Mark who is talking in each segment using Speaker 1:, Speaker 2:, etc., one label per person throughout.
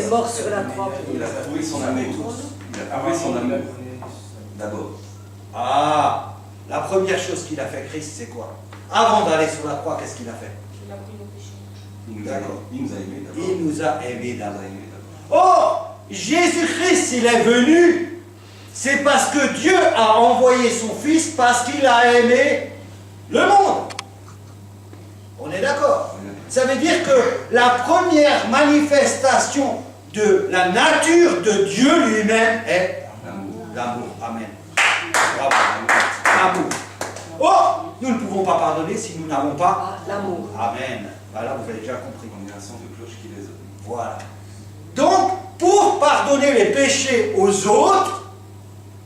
Speaker 1: est mort sur la croix.
Speaker 2: Il a prouvé son amour. Il a prouvé son amour. D'abord.
Speaker 3: Ah, la première chose qu'il a fait, Christ, c'est quoi? Avant d'aller sur la croix, qu'est-ce qu'il a fait?
Speaker 4: Il a pris nos péchés.
Speaker 2: Il nous a aimés d'abord.
Speaker 3: Il nous a aimés
Speaker 2: Il nous a
Speaker 3: d'abord.
Speaker 2: aimés d'abord.
Speaker 3: Oh, Jésus-Christ, il est venu, c'est parce que Dieu a envoyé son Fils, parce qu'il a aimé le monde. On est d'accord? Ça veut dire que la première manifestation de la nature de Dieu lui-même est l'amour. Amen. Bravo. L'amour. Oh, nous ne pouvons pas pardonner si nous n'avons pas
Speaker 1: L'amour.
Speaker 3: Amen. Voilà, vous avez déjà compris.
Speaker 2: On est un son de cloche qui les a.
Speaker 3: Voilà. Donc, pour pardonner les péchés aux autres,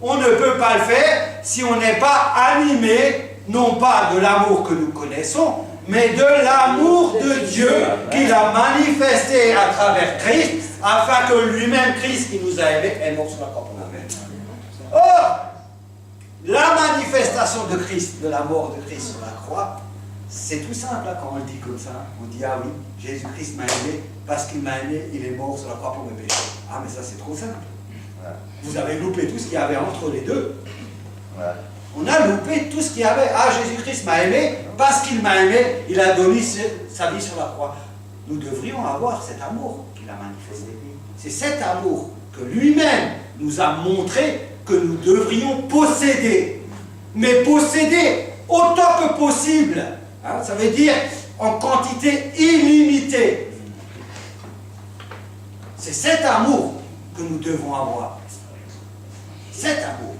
Speaker 3: on ne peut pas le faire si on n'est pas animé, non pas de l'amour que nous connaissons, mais de l'amour de Dieu qu'il a manifesté à travers Christ, afin que lui-même, Christ qui nous a aimés, est mort sur la croix pour nous.
Speaker 2: Amen.
Speaker 3: Or, la manifestation de Christ, de la mort de Christ sur la croix, c'est tout simple hein, quand on le dit comme ça. On dit, ah oui, Jésus-Christ m'a aimé, parce qu'il m'a aimé, il est mort sur la croix pour mes péchés. Ah mais ça c'est trop simple. Vous avez loupé tout ce qu'il y avait entre les deux. On a loupé tout ce qu'il y avait. Ah, Jésus-Christ m'a aimé, parce qu'il m'a aimé, il a donné sa vie sur la croix. Nous devrions avoir cet amour qu'il a manifesté. C'est cet amour que lui-même nous a montré que nous devrions posséder. Mais posséder autant que possible. Hein, ça veut dire en quantité illimitée. C'est cet amour que nous devons avoir. Cet amour.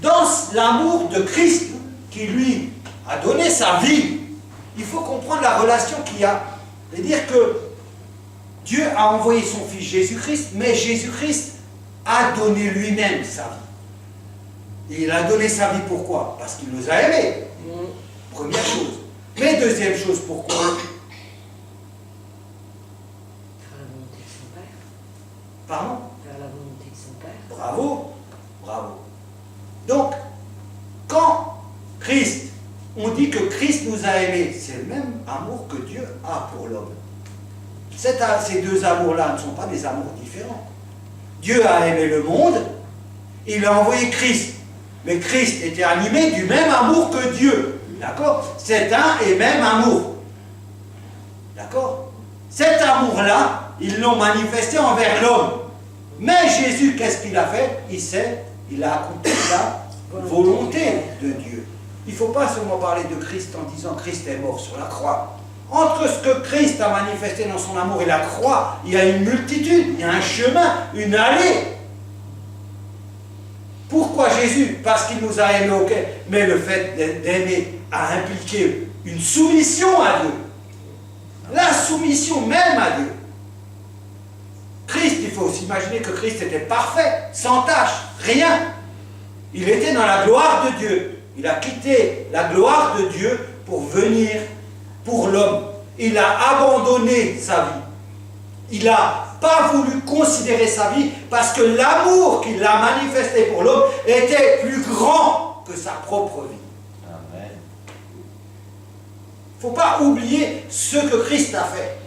Speaker 3: Dans l'amour de Christ, qui lui a donné sa vie, il faut comprendre la relation qu'il y a. C'est-à-dire que Dieu a envoyé son Fils Jésus-Christ, mais Jésus-Christ a donné lui-même sa vie. Et il a donné sa vie pourquoi? Parce qu'il nous a aimés. Première chose. Mais deuxième chose, pourquoi?
Speaker 1: Faire la volonté de son Père.
Speaker 3: Pardon?
Speaker 1: Faire la volonté de son Père.
Speaker 3: Bravo, bravo. Donc, quand Christ, on dit que Christ nous a aimés, c'est le même amour que Dieu a pour l'homme. Ces deux amours-là ne sont pas des amours différents. Dieu a aimé le monde, il a envoyé Christ. Mais Christ était animé du même amour que Dieu. D'accord? C'est un et même amour. D'accord? Cet amour-là, ils l'ont manifesté envers l'homme. Mais Jésus, qu'est-ce qu'il a fait? Il a accompli la volonté de Dieu. Il ne faut pas seulement parler de Christ en disant Christ est mort sur la croix. Entre ce que Christ a manifesté dans son amour et la croix, il y a une multitude, il y a un chemin, une allée. Pourquoi Jésus? Parce qu'il nous a aimés, ok. Mais le fait d'aimer a impliqué une soumission à Dieu. La soumission même à Dieu. Christ, il faut s'imaginer que Christ était parfait, sans tache, rien. Il était dans la gloire de Dieu. Il a quitté la gloire de Dieu pour venir pour l'homme. Il a abandonné sa vie. Il n'a pas voulu considérer sa vie parce que l'amour qu'il a manifesté pour l'homme était plus grand que sa propre vie.
Speaker 5: Amen.
Speaker 3: Il ne faut pas oublier ce que Christ a fait.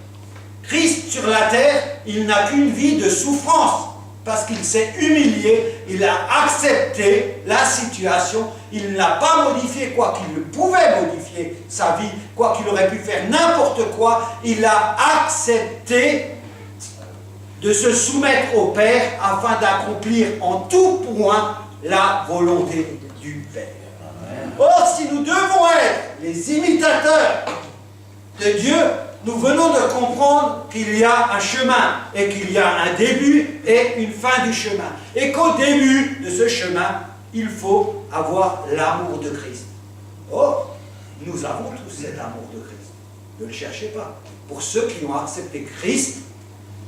Speaker 3: Christ sur la terre, il n'a qu'une vie de souffrance parce qu'il s'est humilié, il a accepté la situation, il n'a pas modifié quoi qu'il pouvait modifier sa vie, quoi qu'il aurait pu faire n'importe quoi, il a accepté de se soumettre au Père afin d'accomplir en tout point la volonté du Père.
Speaker 5: Amen.
Speaker 3: Or, si nous devons être les imitateurs de Dieu, nous venons de comprendre qu'il y a un chemin et qu'il y a un début et une fin du chemin. Et qu'au début de ce chemin, il faut avoir l'amour de Christ. Or, nous avons tous cet amour de Christ. Ne le cherchez pas. Pour ceux qui ont accepté Christ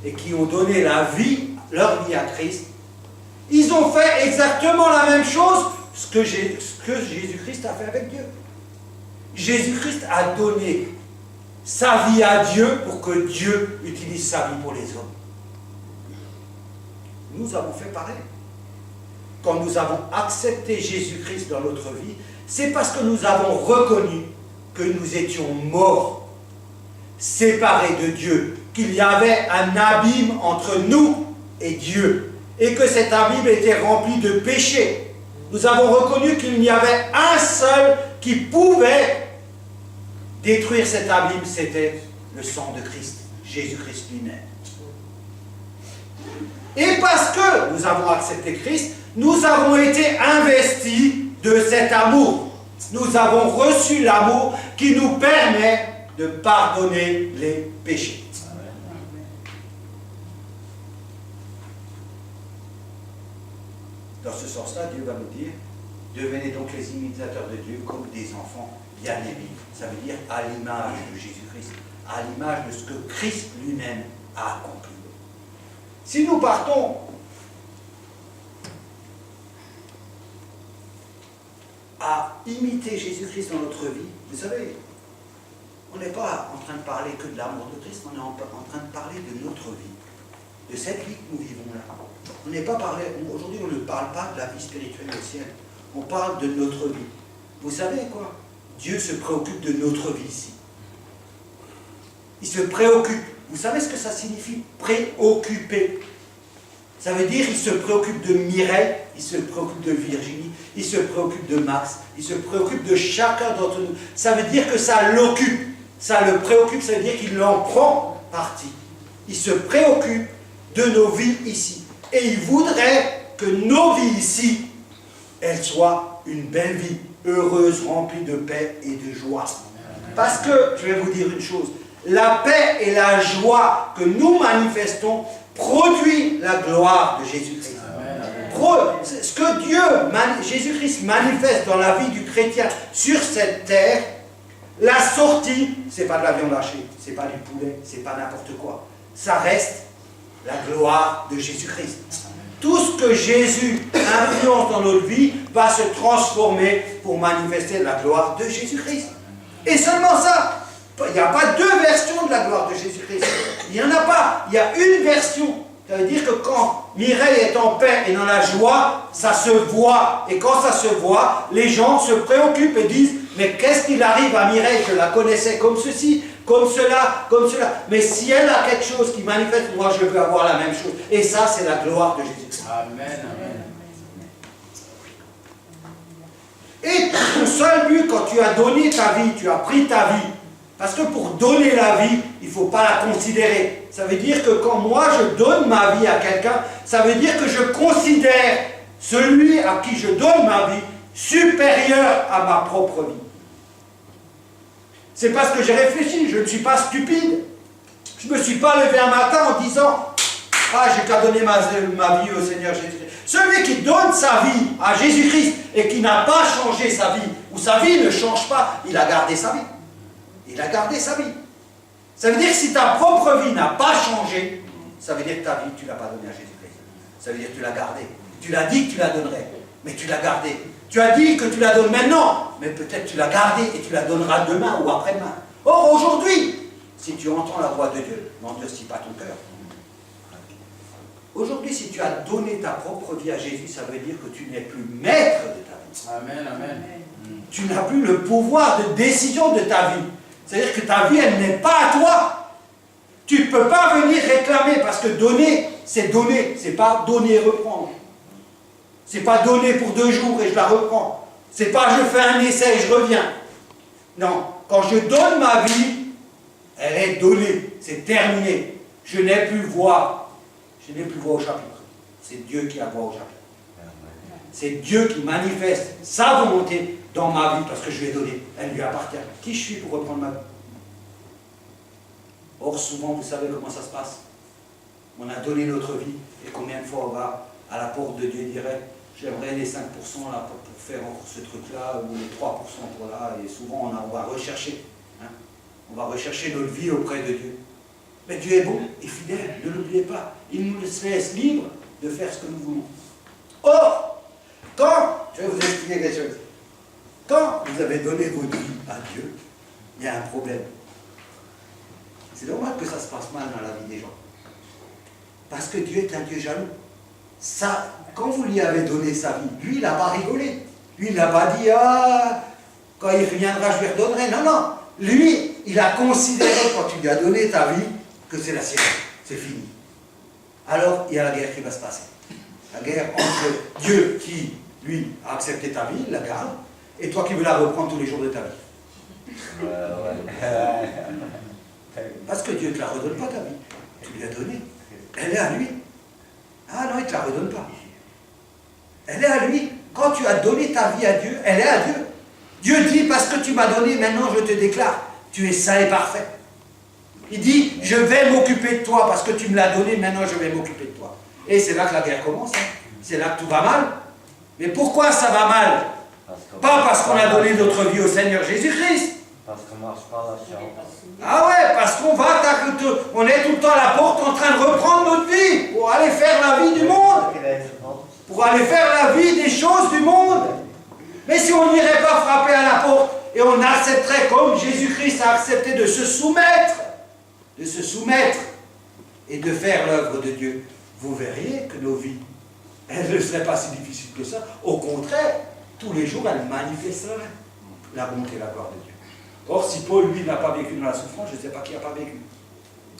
Speaker 3: et qui ont donné la vie, leur vie à Christ, ils ont fait exactement la même chose que Jésus-Christ a fait avec Dieu. Jésus-Christ a donné sa vie à Dieu pour que Dieu utilise sa vie pour les hommes. Nous avons fait pareil. Quand nous avons accepté Jésus-Christ dans notre vie, c'est parce que nous avons reconnu que nous étions morts, séparés de Dieu, qu'il y avait un abîme entre nous et Dieu, et que cet abîme était rempli de péchés. Nous avons reconnu qu'il n'y avait un seul qui pouvait détruire cet abîme, c'était le sang de Christ, Jésus-Christ lui-même. Et parce que nous avons accepté Christ, nous avons été investis de cet amour. Nous avons reçu l'amour qui nous permet de pardonner les péchés. Dans ce sens-là, Dieu va nous dire, devenez donc les imitateurs de Dieu comme des enfants bien-aimés. Ça veut dire à l'image de Jésus-Christ, à l'image de ce que Christ lui-même a accompli. Si nous partons à imiter Jésus-Christ dans notre vie, vous savez, on n'est pas en train de parler que de l'amour de Christ, on est en train de parler de notre vie, de cette vie que nous vivons là. On n'est pas parlé, aujourd'hui on ne parle pas de la vie spirituelle au ciel, on parle de notre vie. Vous savez quoi? Dieu se préoccupe de notre vie ici. Il se préoccupe. Vous savez ce que ça signifie, préoccuper? Ça veut dire qu'il se préoccupe de Mireille, il se préoccupe de Virginie, il se préoccupe de Max, il se préoccupe de chacun d'entre nous. Ça veut dire que ça l'occupe, ça le préoccupe, ça veut dire qu'il en prend partie. Il se préoccupe de nos vies ici. Et il voudrait que nos vies ici, elles soient une belle vie, heureuse, remplie de paix et de joie. Parce que, je vais vous dire une chose, la paix et la joie que nous manifestons produit la gloire de Jésus-Christ. Ce que Dieu, Jésus-Christ manifeste dans la vie du chrétien sur cette terre, la sortie, c'est pas de la viande hachée, c'est pas du poulet, c'est pas n'importe quoi. Ça reste la gloire de Jésus-Christ. Tout ce que Jésus influence dans notre vie va se transformer pour manifester la gloire de Jésus-Christ. Et seulement ça. Il n'y a pas deux versions de la gloire de Jésus-Christ. Il n'y en a pas. Il y a une version. Ça veut dire que quand Mireille est en paix et dans la joie, ça se voit. Et quand ça se voit, les gens se préoccupent et disent « Mais qu'est-ce qu'il arrive à Mireille? Je la connaissais comme ceci, comme cela, comme cela. Mais si elle a quelque chose qui manifeste, moi je veux avoir la même chose. » Et ça, c'est la gloire de Jésus-Christ.
Speaker 2: Amen, amen.
Speaker 3: Et ton seul but, quand tu as donné ta vie, tu as pris ta vie, parce que pour donner la vie, il ne faut pas la considérer. Ça veut dire que quand moi je donne ma vie à quelqu'un, ça veut dire que je considère celui à qui je donne ma vie supérieur à ma propre vie. C'est parce que j'ai réfléchi, je ne suis pas stupide. Je ne me suis pas levé un matin en disant « Ah, j'ai qu'à donner ma vie au Seigneur Jésus-Christ ». Celui qui donne sa vie à Jésus-Christ et qui n'a pas changé sa vie, ou sa vie ne change pas, il a gardé sa vie. Il a gardé sa vie. Ça veut dire que si ta propre vie n'a pas changé, ça veut dire que ta vie, tu ne l'as pas donnée à Jésus-Christ. Ça veut dire que tu l'as gardée. Tu l'as dit que tu la donnerais, mais tu l'as gardée. Tu as dit que tu la donnes maintenant, mais peut-être tu l'as gardée et tu la donneras demain ou après-demain. Or, aujourd'hui, si tu entends la voix de Dieu, n'endurcis pas ton cœur. Aujourd'hui, si tu as donné ta propre vie à Jésus, ça veut dire que tu n'es plus maître de ta vie.
Speaker 2: Amen, amen.
Speaker 3: Tu n'as plus le pouvoir de décision de ta vie. C'est-à-dire que ta vie, elle n'est pas à toi. Tu ne peux pas venir réclamer, parce que donner, c'est pas donner et reprendre. C'est pas donner pour 2 jours et je la reprends. C'est pas je fais un essai et je reviens. Non, quand je donne ma vie, elle est donnée, c'est terminé. Je n'ai plus voix. Je n'ai plus voix au chapitre. C'est Dieu qui a voix au chapitre. C'est Dieu qui manifeste sa volonté dans ma vie parce que je lui ai donné. Elle lui appartient. Qui je suis pour reprendre ma vie? Or, souvent, vous savez comment ça se passe. On a donné notre vie et combien de fois on va à la porte de Dieu et dirait j'aimerais les 5% là pour faire encore ce truc-là ou les 3% pour là. Et souvent, on va rechercher. Hein? On va rechercher notre vie auprès de Dieu. Mais Dieu est bon et fidèle, ne l'oubliez pas. Il nous laisse libres de faire ce que nous voulons. Or, je vais vous expliquer quelque chose. Quand vous avez donné votre vie à Dieu, il y a un problème. C'est normal que ça se passe mal dans la vie des gens. Parce que Dieu est un Dieu jaloux. Ça, quand vous lui avez donné sa vie, lui, il n'a pas rigolé. Lui, il n'a pas dit, ah, quand il reviendra, je lui redonnerai. Non, non. Lui, il a considéré, quand tu lui as donné ta vie, que c'est la sienne, c'est fini. Alors, il y a la guerre qui va se passer. La guerre entre Dieu qui, lui, a accepté ta vie, la garde, et toi qui veux la reprendre tous les jours de ta vie. Parce que Dieu ne te la redonne pas ta vie. Tu lui as donné. Elle est à lui. Ah non, il ne te la redonne pas. Elle est à lui. Quand tu as donné ta vie à Dieu, elle est à Dieu. Dieu dit, parce que tu m'as donné, maintenant je te déclare, tu es saint et parfait. Il dit, je vais m'occuper de toi, parce que tu me l'as donné, maintenant je vais m'occuper de toi. Et c'est là que la guerre commence. Hein. C'est là que tout va mal. Mais pourquoi ça va mal? Pas parce qu'on a donné notre vie au Seigneur Jésus-Christ.
Speaker 4: Parce qu'on marche pas la chance.
Speaker 3: Ah ouais, parce qu'on va, on est tout le temps à la porte en train de reprendre notre vie pour aller faire la vie du monde. Pour aller faire la vie des choses du monde. Mais si on n'irait pas frapper à la porte et on accepterait comme Jésus-Christ a accepté de se soumettre et de faire l'œuvre de Dieu, vous verriez que nos vies, elles ne seraient pas si difficiles que ça. Au contraire, tous les jours, elles manifesteraient la bonté et la gloire de Dieu. Or, si Paul, lui, n'a pas vécu dans la souffrance, je ne sais pas qui n'a pas vécu.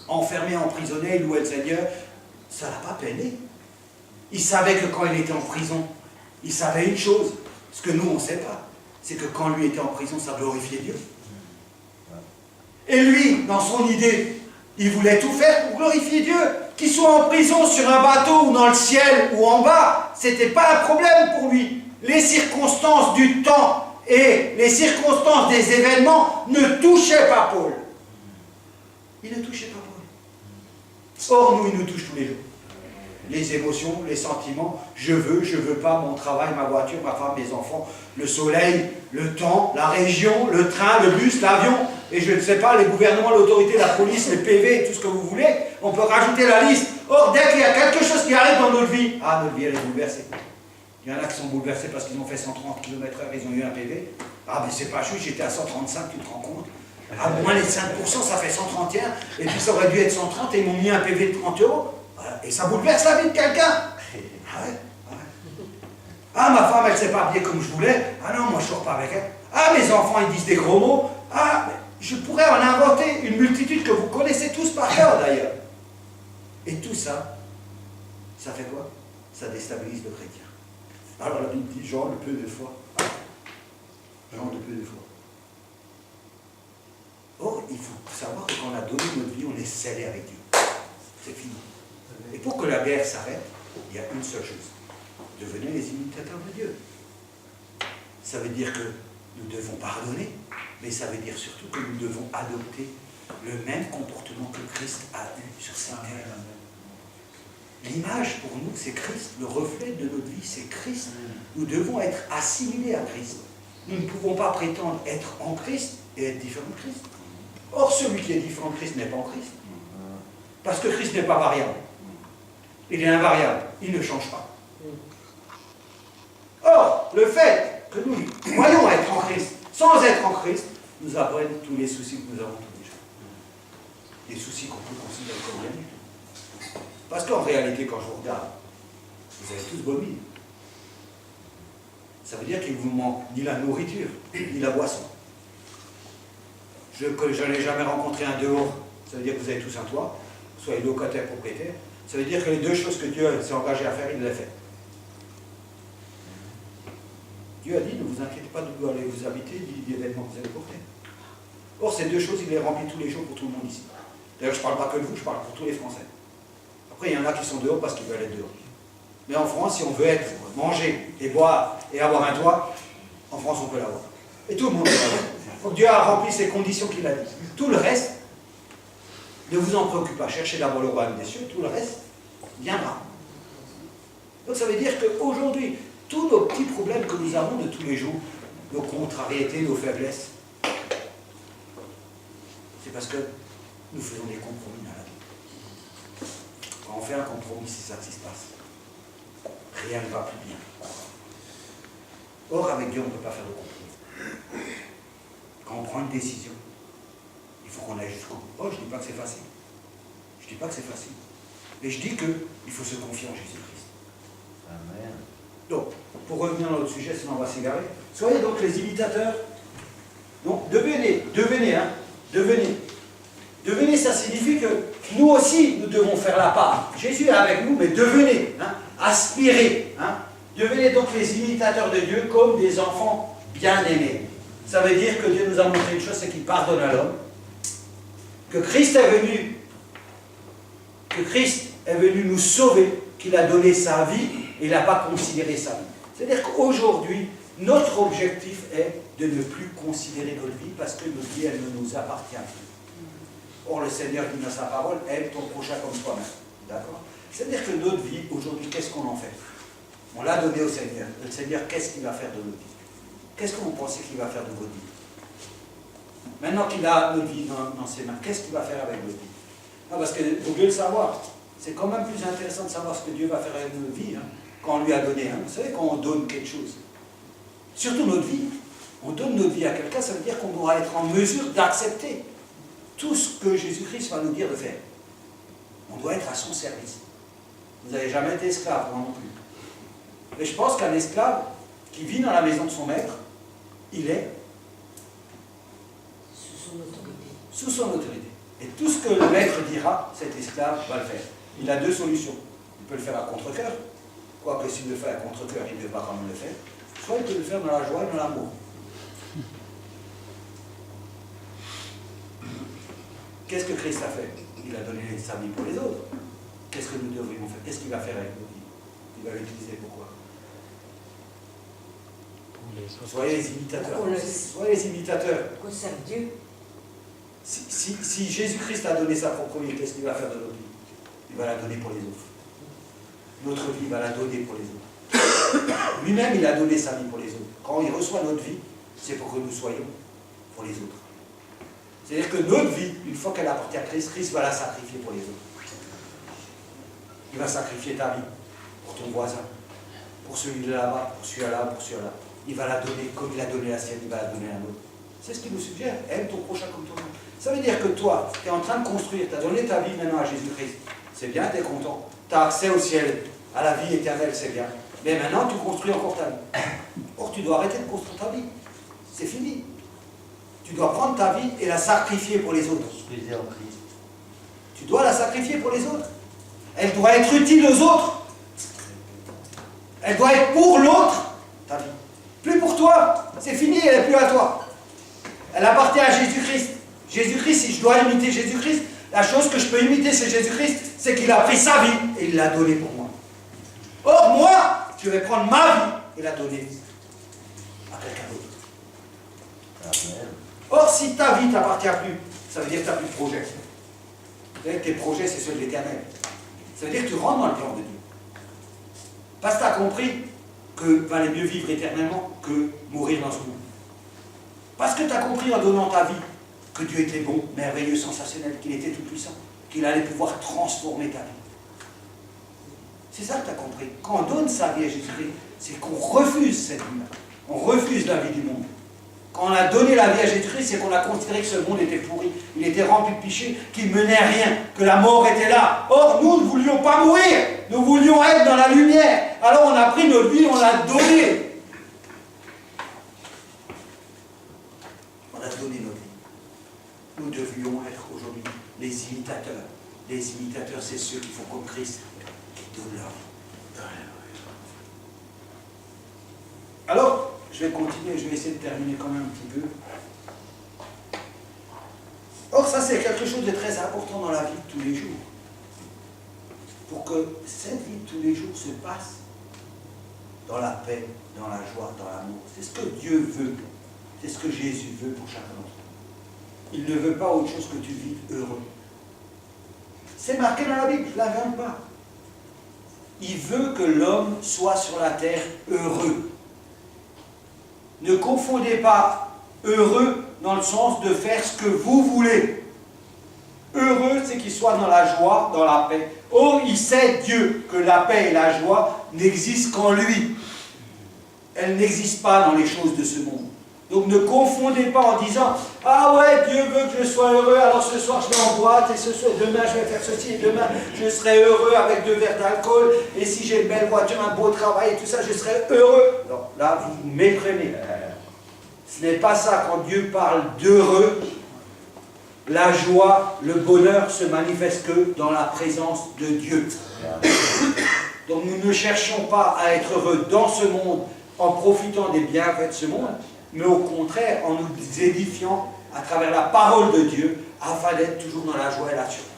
Speaker 3: Enfermé, emprisonné, il louait le Seigneur, ça ne l'a pas peiné. Il savait que quand il était en prison, il savait une chose, ce que nous, on ne sait pas, c'est que quand lui était en prison, ça glorifiait Dieu. Et lui, dans son idée, il voulait tout faire pour glorifier Dieu. Qu'il soit en prison, sur un bateau, ou dans le ciel, ou en bas, ce n'était pas un problème pour lui. Les circonstances du temps et les circonstances des événements ne touchaient pas Paul. Il ne touchait pas Paul. Or, nous, il nous touche tous les jours. Les émotions, les sentiments, je veux pas, mon travail, ma voiture, ma femme, mes enfants, le soleil, le temps, la région, le train, le bus, l'avion, et je ne sais pas, les gouvernements, l'autorité, la police, les PV, tout ce que vous voulez, on peut rajouter la liste. Or, dès qu'il y a quelque chose qui arrive dans notre vie, notre vie elle est bouleversée. Il y en a qui sont bouleversés parce qu'ils ont fait 130 km/h, ils ont eu un PV. Mais c'est pas juste, j'étais à 135, tu te rends compte? Moins les 5%, ça fait 131, et puis ça aurait dû être 130, et ils m'ont mis un PV de 30 €. Et ça bouleverse la vie de quelqu'un. Ma femme, elle ne s'est pas habillée comme je voulais. Non, moi je ne sors pas avec elle. Mes enfants, ils disent des gros mots. Je pourrais en inventer une multitude que vous connaissez tous par cœur d'ailleurs. Et tout ça, ça fait quoi? Ça déstabilise le chrétien. Alors la Bible dit, Jean, le peu de foi. Jean, le peu de foi. Or, il faut savoir que quand on a donné notre vie, on est scellé avec Dieu. C'est fini. Et pour que la guerre s'arrête, il y a une seule chose. Devenez les imitateurs de Dieu. Ça veut dire que nous devons pardonner, mais ça veut dire surtout que nous devons adopter le même comportement que Christ a eu sur cette terre. L'image pour nous, c'est Christ. Le reflet de notre vie, c'est Christ. Nous devons être assimilés à Christ. Nous ne pouvons pas prétendre être en Christ et être différent de Christ. Or, celui qui est différent de Christ n'est pas en Christ. Parce que Christ n'est pas variable. Il est invariable. Il ne change pas. Or, le fait que nous voyons être en Christ, sans être en Christ, nous apprennent tous les soucis que nous avons tous les jours. Des soucis qu'on peut considérer comme gagnés. Parce qu'en réalité, quand je vous regarde, vous avez tous vomi. Ça veut dire qu'il ne vous manque ni la nourriture, ni la boisson. Je n'ai jamais rencontré un dehors, ça veut dire que vous avez tous un toit, soyez locataire, propriétaire. Ça veut dire que les deux choses que Dieu s'est engagé à faire, il les a faites. Dieu a dit, ne vous inquiétez pas d'où allez vous habiter, des vêtements que vous allez porter. Or, ces deux choses, il les remplit tous les jours pour tout le monde ici. D'ailleurs, je ne parle pas que de vous, je parle pour tous les Français. Après, il y en a qui sont dehors parce qu'ils veulent être dehors. Mais en France, si on veut être, manger et boire et avoir un toit, en France, on peut l'avoir. Et tout le monde peut l'avoir. Donc Dieu a rempli ces conditions qu'il a dit. Tout le reste, ne vous en préoccupez pas. Cherchez d'abord le royaume des cieux, tout le reste viendra. Donc ça veut dire qu'aujourd'hui, tous nos petits problèmes que nous avons de tous les jours, nos contrariétés, nos faiblesses, c'est parce que nous faisons des compromis dans la vie. Quand on fait un compromis, c'est ça qui se passe. Rien ne va plus bien. Or, avec Dieu, on ne peut pas faire de compromis. Quand on prend une décision, il faut qu'on aille jusqu'au bout. Oh, je ne dis pas que c'est facile. Je ne dis pas que c'est facile. Mais je dis qu'il faut se confier en Jésus-Christ.
Speaker 4: Amen.
Speaker 3: Donc, pour revenir à notre sujet, sinon on va s'égarer. Soyez donc les imitateurs. Donc, devenez Devenez, ça signifie que nous aussi, nous devons faire la part. Jésus est avec nous, mais devenez, hein, aspirez. Hein. Devenez donc les imitateurs de Dieu comme des enfants bien-aimés. Ça veut dire que Dieu nous a montré une chose, c'est qu'il pardonne à l'homme. Que Christ est venu nous sauver, qu'il a donné sa vie et il n'a pas considéré sa vie. C'est-à-dire qu'aujourd'hui, notre objectif est de ne plus considérer notre vie parce que notre vie, elle ne nous appartient plus. Or, le Seigneur dit dans sa parole, aime ton prochain comme toi-même. D'accord? C'est-à-dire que notre vie, aujourd'hui, qu'est-ce qu'on en fait? On l'a donné au Seigneur. Le Seigneur, qu'est-ce qu'il va faire de notre vie? Qu'est-ce que vous pensez qu'il va faire de votre vie? Maintenant qu'il a notre vie dans ses mains, qu'est-ce qu'il va faire avec notre vie? Ah, parce que vous devez le savoir. C'est quand même plus intéressant de savoir ce que Dieu va faire avec notre vie, hein, quand on lui a donné. Hein. Vous savez, quand on donne quelque chose, surtout notre vie, on donne notre vie à quelqu'un, ça veut dire qu'on doit être en mesure d'accepter tout ce que Jésus-Christ va nous dire de faire. On doit être à son service. Vous n'avez jamais été esclave, moi non plus. Et je pense qu'un esclave qui vit dans la maison de son maître, il est
Speaker 1: Sous son autorité.
Speaker 3: sous son autorité. Et tout ce que le maître dira, cet esclave va le faire. Il a deux solutions. Il peut le faire à contre-cœur, quoique s'il le fait à contre-cœur, il ne devra quand même le faire. Soit il peut le faire dans la joie et dans l'amour. Qu'est-ce que Christ a fait? Il a donné sa vie pour les autres. Qu'est-ce que nous devrions faire? Qu'est-ce qu'il va faire avec nos vies? Il va l'utiliser pourquoi? Soyez les imitateurs. Soyez les imitateurs.
Speaker 1: Qu'on serve Dieu.
Speaker 3: Si Jésus-Christ a donné sa propre vie, qu'est-ce qu'il va faire de notre vie? Il va la donner pour les autres. Notre vie, il va la donner pour les autres. Lui-même, il a donné sa vie pour les autres. Quand il reçoit notre vie, c'est pour que nous soyons pour les autres. C'est-à-dire que notre vie, une fois qu'elle appartient à Christ, Christ va la sacrifier pour les autres. Il va sacrifier ta vie pour ton voisin, pour celui de là-bas, pour celui-là, pour celui-là. Il va la donner comme il a donné la sienne, il va la donner à l'autre. C'est ce qu'il nous suggère. Aime ton prochain comme toi-même. Ça veut dire que toi, tu es en train de construire, tu as donné ta vie maintenant à Jésus-Christ. C'est bien, tu es content. Tu as accès au ciel, à la vie éternelle, c'est bien. Mais maintenant, tu construis encore ta vie. Or, tu dois arrêter de construire ta vie. C'est fini. Tu dois prendre ta vie et la sacrifier pour les autres.
Speaker 4: Construisez en Christ.
Speaker 3: Tu dois la sacrifier pour les autres. Elle doit être utile aux autres. Elle doit être pour l'autre, ta vie. Plus pour toi. C'est fini, elle n'est plus à toi. Elle appartient à Jésus-Christ. Jésus-Christ, si je dois imiter Jésus-Christ, la chose que je peux imiter, c'est Jésus-Christ, c'est qu'il a pris sa vie et il l'a donnée pour moi. Or, moi, je vais prendre ma vie et la donner à quelqu'un d'autre.
Speaker 4: Amen.
Speaker 3: Or, si ta vie ne t'appartient plus, ça veut dire que tu n'as plus de projet. Vous savez que tes projets, c'est ceux de l'Éternel. Ça veut dire que tu rentres dans le plan de Dieu. Parce que tu as compris que valait mieux vivre éternellement que mourir dans ce monde. Parce que tu as compris en donnant ta vie que Dieu était bon, merveilleux, sensationnel, qu'il était tout-puissant, qu'il allait pouvoir transformer ta vie. C'est ça que tu as compris. Quand on donne sa vie à Jésus-Christ, c'est qu'on refuse cette vie-là. On refuse la vie du monde. Quand on a donné la vie à Jésus-Christ, c'est qu'on a considéré que ce monde était pourri, il était rempli de péchés, qu'il ne menait à rien, que la mort était là. Or, nous ne voulions pas mourir, nous voulions être dans la lumière. Alors on a pris notre vie, on l'a donnée. On a donné notre vie. Nous devions être aujourd'hui les imitateurs. Les imitateurs, c'est ceux qui font comme Christ, qui donnent leur vie. Alors, je vais continuer, je vais essayer de terminer quand même un petit peu. Or, ça c'est quelque chose de très important dans la vie de tous les jours. Pour que cette vie de tous les jours se passe dans la paix, dans la joie, dans l'amour. C'est ce que Dieu veut. C'est ce que Jésus veut pour chacun d'entre nous. Il ne veut pas autre chose que tu vives heureux. C'est marqué dans la Bible, je ne l'invente pas. Il veut que l'homme soit sur la terre heureux. Ne confondez pas heureux dans le sens de faire ce que vous voulez. Heureux, c'est qu'il soit dans la joie, dans la paix. Oh, il sait, Dieu, que la paix et la joie n'existent qu'en lui. Elles n'existent pas dans les choses de ce monde. Donc ne confondez pas en disant « Ah ouais, Dieu veut que je sois heureux, alors ce soir je vais en boîte, et demain je vais faire ceci, et demain je serai heureux avec 2 verres d'alcool, et si j'ai une belle voiture, un beau travail et tout ça, je serai heureux. » Non, là vous méprenez. Ce n'est pas ça quand Dieu parle d'heureux. La joie, le bonheur se manifeste que dans la présence de Dieu. Donc nous ne cherchons pas à être heureux dans ce monde en profitant des bienfaits de ce monde, mais au contraire en nous édifiant à travers la parole de Dieu afin d'être toujours dans la joie et l'assurance.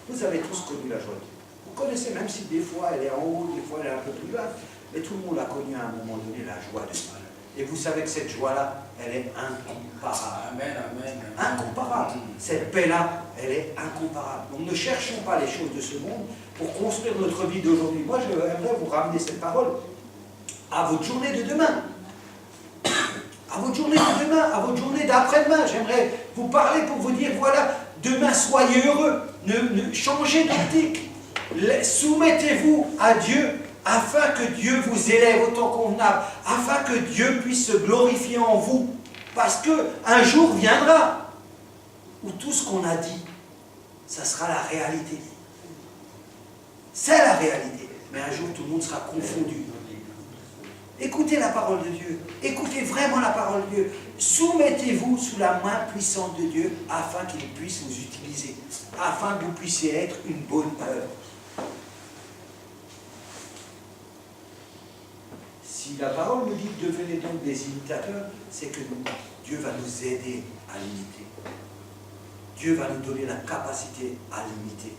Speaker 3: Vous avez tous connu la joie de Dieu. Vous connaissez, même si des fois elle est en haut, des fois elle est un peu plus bas, mais tout le monde a connu à un moment donné la joie de Dieu. Et vous savez que cette joie-là, elle est incomparable.
Speaker 5: Amen, amen.
Speaker 3: Incomparable. Cette paix-là, elle est incomparable. Donc ne cherchons pas les choses de ce monde pour construire notre vie d'aujourd'hui. Moi, je voudrais vous ramener cette parole à votre journée de demain. À votre journée de demain, à votre journée d'après-demain. J'aimerais vous parler pour vous dire, voilà, demain, soyez heureux. Ne changez d'optique. Soumettez-vous à Dieu afin que Dieu vous élève au temps convenable, afin que Dieu puisse se glorifier en vous. Parce qu'un jour viendra où tout ce qu'on a dit, ça sera la réalité. C'est la réalité. Mais un jour, tout le monde sera confondu. Écoutez la parole de Dieu. Écoutez vraiment la parole de Dieu. Soumettez-vous sous la main puissante de Dieu afin qu'il puisse vous utiliser. Afin que vous puissiez être une bonne œuvre. Si la parole nous dit que devenez donc des imitateurs, c'est que Dieu va nous aider à l'imiter. Dieu va nous donner la capacité à l'imiter,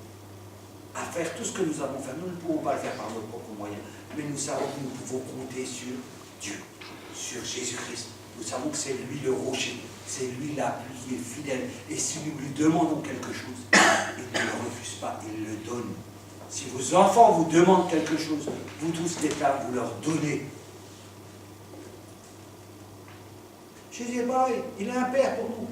Speaker 3: à faire tout ce que nous avons fait. Nous ne pouvons pas le faire par nos propres moyens, mais nous savons que nous pouvons compter sur Dieu, sur Jésus-Christ. Nous savons que c'est lui le rocher, c'est lui l'appui qui est fidèle. Et si nous lui demandons quelque chose, il ne le refuse pas, il le donne. Si vos enfants vous demandent quelque chose, vous tous les pères, vous leur donnez. Jésus est pareil, il est un père pour nous.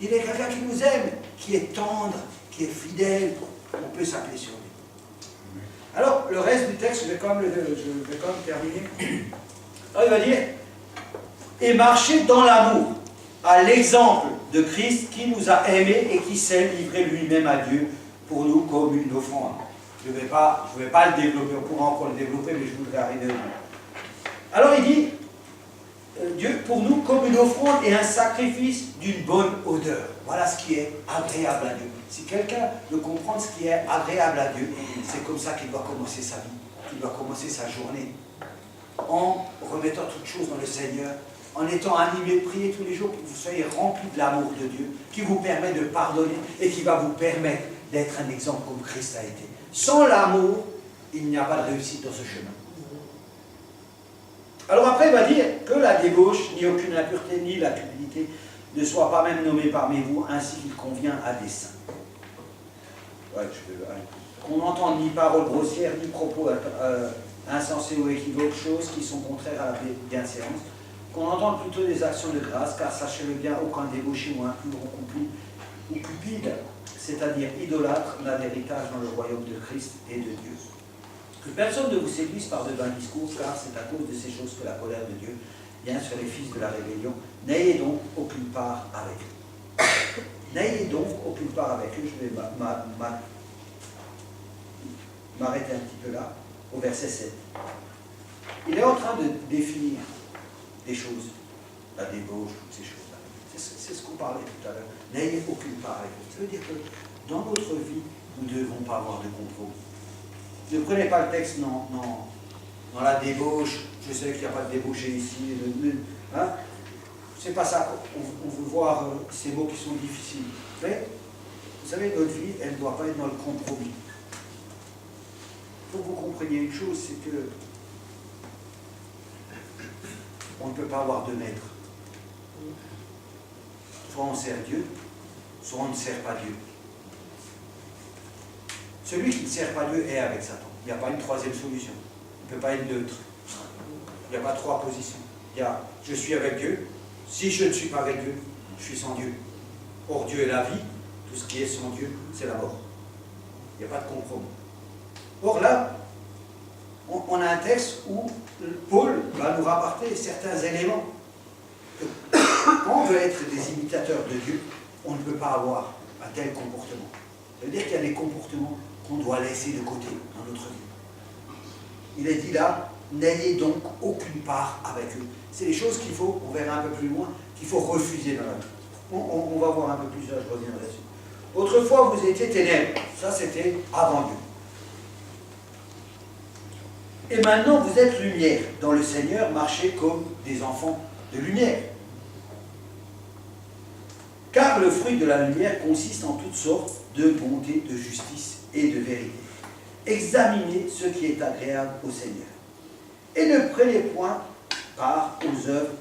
Speaker 3: Il est quelqu'un qui nous aime, qui est tendre, qui est fidèle. On peut s'appeler sur lui. Alors, le reste du texte, je vais quand même terminer. Alors, il va dire, et marcher dans l'amour, à l'exemple de Christ qui nous a aimés et qui s'est livré lui-même à Dieu pour nous comme une offrande. Je ne vais pas le développer, on pourra encore le développer, mais je voudrais arriver au bout. Alors, il dit, Dieu pour nous comme une offrande et un sacrifice d'une bonne odeur. Voilà ce qui est agréable à Dieu. Si quelqu'un veut comprendre ce qui est agréable à Dieu, c'est comme ça qu'il doit commencer sa vie, qu'il doit commencer sa journée. En remettant toutes choses dans le Seigneur, en étant animé de prier tous les jours, pour que vous soyez remplis de l'amour de Dieu, qui vous permet de pardonner et qui va vous permettre d'être un exemple comme Christ a été. Sans l'amour, il n'y a pas de réussite dans ce chemin. Alors après, il va dire que la débauche, ni aucune impureté, ni la cupidité ne soient pas même nommées parmi vous, ainsi qu'il convient à des saints. Qu'on n'entende ni paroles grossières, ni propos insensés ou équivoques, choses qui sont contraires à la bienséance. Qu'on entende plutôt des actions de grâce, car sachez-le bien, aucun débauché ou impur ou cupide, c'est-à-dire idolâtre, n'a d'héritage dans le royaume de Christ et de Dieu. Que personne ne vous séduise par de vains discours, car c'est à cause de ces choses que la colère de Dieu vient sur les fils de la rébellion. N'ayez donc aucune part avec eux. N'ayez donc aucune part avec eux. Je vais m'arrêter un petit peu là, au verset 7. Il est en train de définir des choses, la débauche, toutes ces choses-là. C'est ce qu'on parlait tout à l'heure. N'ayez aucune part avec eux. Ça veut dire que dans notre vie, nous ne devons pas avoir de compromis. Ne prenez pas le texte dans la débauche. Je sais qu'il n'y a pas de débauché ici. Hein? C'est pas ça. On veut voir ces mots qui sont difficiles. Mais, vous savez, notre vie, elle ne doit pas être dans le compromis. Il faut que vous compreniez une chose, c'est que on ne peut pas avoir de maître. Soit on sert Dieu, soit on ne sert pas Dieu. Celui qui ne sert pas Dieu est avec Satan. Il n'y a pas une troisième solution. Il ne peut pas être neutre. Il n'y a pas trois positions. Il y a je suis avec Dieu. Si je ne suis pas avec Dieu, je suis sans Dieu. Or Dieu est la vie. Tout ce qui est sans Dieu, c'est la mort. Il n'y a pas de compromis. Or là, on a un texte où Paul va nous rapporter certains éléments. Quand on veut être des imitateurs de Dieu, on ne peut pas avoir un tel comportement. Ça veut dire qu'il y a des comportements qu'on doit laisser de côté dans notre vie. Il est dit là, n'ayez donc aucune part avec eux. C'est des choses qu'il faut, on verra un peu plus loin, qu'il faut refuser dans la vie. On va voir un peu plus, là, je reviendrai dessus. Autrefois, vous étiez ténèbres. Ça, c'était avant Dieu. Et maintenant, vous êtes lumière. Dans le Seigneur, marchez comme des enfants de lumière. Car le fruit de la lumière consiste en toutes sortes de bonté, de justice et de vérité. Examinez ce qui est agréable au Seigneur. Et ne prenez point part aux œuvres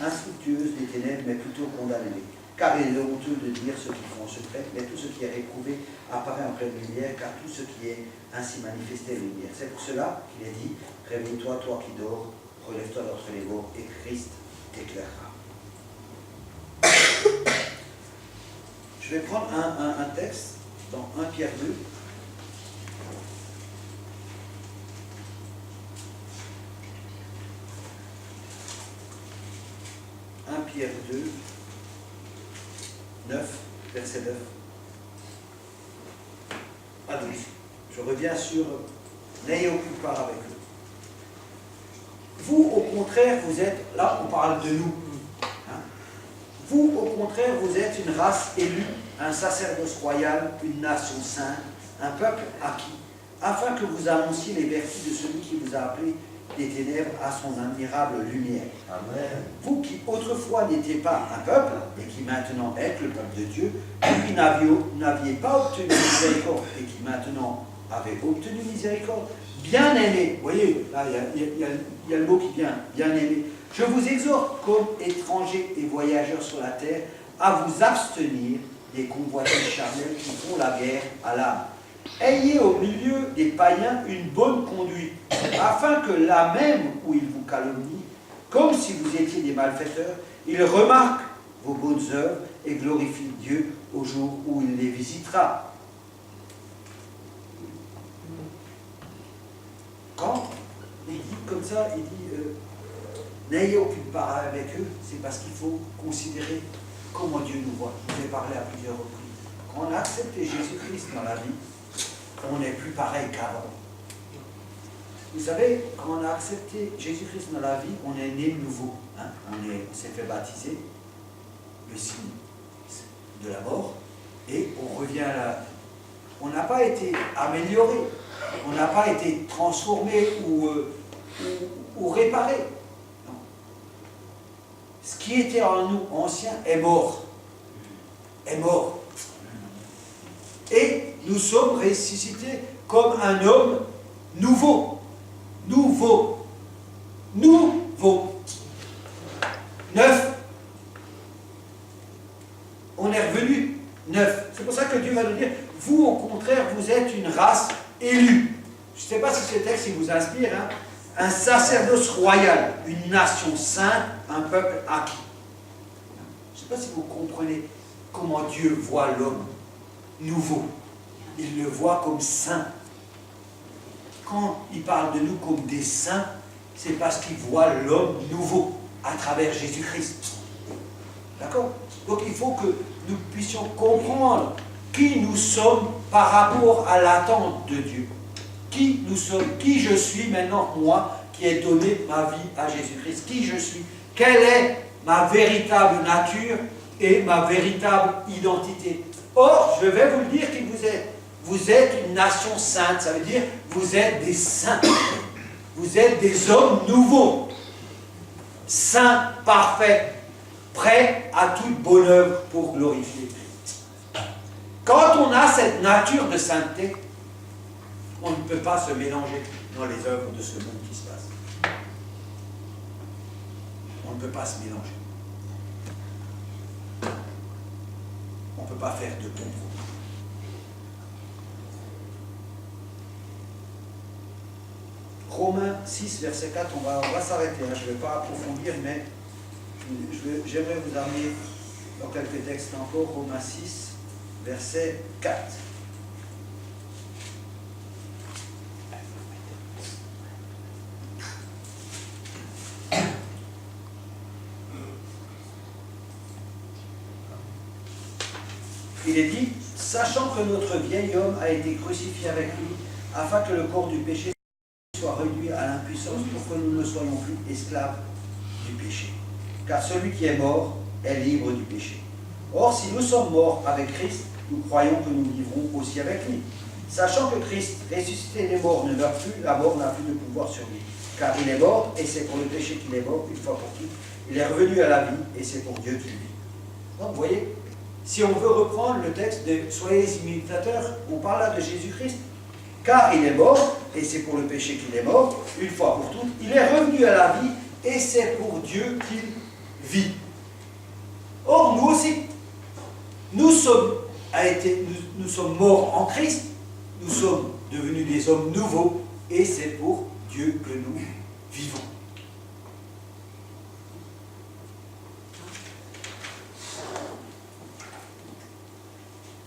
Speaker 3: infructueuses des ténèbres, mais plutôt condamnez-les. Car il est honteux de dire ce qu'ils font en secret, mais tout ce qui est réprouvé apparaît en pleine lumière, car tout ce qui est ainsi manifesté est lumière. C'est pour cela qu'il est dit, réveille-toi, toi qui dors, relève-toi d'entre les morts, et Christ t'éclairera. Je vais prendre un texte dans 1 Pierre 2. Pierre 2, 9, verset 9 à 12. Je reviens sur n'ayez aucune part avec eux. Vous, au contraire, vous êtes, là on parle de nous. Hein? Vous, au contraire, vous êtes une race élue, un sacerdoce royal, une nation sainte, un peuple acquis, afin que vous annonciez les vertus de celui qui vous a appelé des ténèbres à son admirable lumière.
Speaker 4: Amen.
Speaker 3: Vous qui autrefois n'étiez pas un peuple, et qui maintenant êtes le peuple de Dieu, vous qui n'aviez pas obtenu miséricorde, et qui maintenant avez obtenu miséricorde, bien aimés, vous voyez, là il y a le mot qui vient, bien aimés, je vous exhorte comme étrangers et voyageurs sur la terre, à vous abstenir des convoitises charnelles qui font la guerre à l'âme. Ayez au milieu des païens une bonne conduite, afin que là même où ils vous calomnient, comme si vous étiez des malfaiteurs, ils remarquent vos bonnes œuvres et glorifient Dieu au jour où il les visitera. Quand il dit comme ça, il dit n'ayez aucune part avec eux, c'est parce qu'il faut considérer comment Dieu nous voit. Je vous ai parlé à plusieurs reprises. Quand on a accepté Jésus-Christ dans la vie, on n'est plus pareil qu'avant. Vous savez, quand on a accepté Jésus-Christ dans la vie, on est né nouveau. Hein? On s'est fait baptiser, le signe de la mort, et on revient à la vie. On n'a pas été amélioré, on n'a pas été transformé ou réparé. Non. Ce qui était en nous ancien est mort. Est mort. Et nous sommes ressuscités comme un homme nouveau. Nouveau. Nouveau. Neuf. On est revenu neuf. C'est pour ça que Dieu va nous dire, vous au contraire, vous êtes une race élue. Je ne sais pas si ce texte il vous inspire, hein? Un sacerdoce royal, une nation sainte, un peuple acquis. Je ne sais pas si vous comprenez comment Dieu voit l'homme nouveau. Il le voit comme saint. Quand il parle de nous comme des saints, c'est parce qu'il voit l'homme nouveau à travers Jésus-Christ. D'accord? Donc il faut que nous puissions comprendre qui nous sommes par rapport à l'attente de Dieu. Qui nous sommes, qui je suis maintenant, moi, qui ai donné ma vie à Jésus-Christ. Qui je suis, quelle est ma véritable nature et ma véritable identité. Or, je vais vous le dire qui vous êtes. Vous êtes une nation sainte, ça veut dire vous êtes des saints. Vous êtes des hommes nouveaux, saints, parfaits, prêts à toute bonne œuvre pour glorifier Christ. Quand on a cette nature de sainteté, on ne peut pas se mélanger dans les œuvres de ce monde qui se passe. On ne peut pas se mélanger. On ne peut pas faire de compromis. Romains 6, verset 4, on va s'arrêter. Hein. Je ne vais pas approfondir, mais j'aimerais vous amener dans quelques textes encore. Romains 6, verset 4. Il est dit, sachant que notre vieil homme a été crucifié avec lui, afin que le corps du péché soit réduit à l'impuissance pour que nous ne soyons plus esclaves du péché. Car celui qui est mort est libre du péché. Or, si nous sommes morts avec Christ, nous croyons que nous vivrons aussi avec lui. Sachant que Christ, ressuscité des morts, ne meurt plus, la mort n'a plus de pouvoir sur lui. Car il est mort, et c'est pour le péché qu'il est mort, une fois pour toutes. Il est revenu à la vie, et c'est pour Dieu qu'il vit. Donc, vous voyez, si on veut reprendre le texte de « Soyez les imitateurs », on parle là de Jésus-Christ. Car il est mort, et c'est pour le péché qu'il est mort, une fois pour toutes. Il est revenu à la vie, et c'est pour Dieu qu'il vit. Or, nous aussi, nous sommes morts en Christ, nous sommes devenus des hommes nouveaux, et c'est pour Dieu que nous vivons.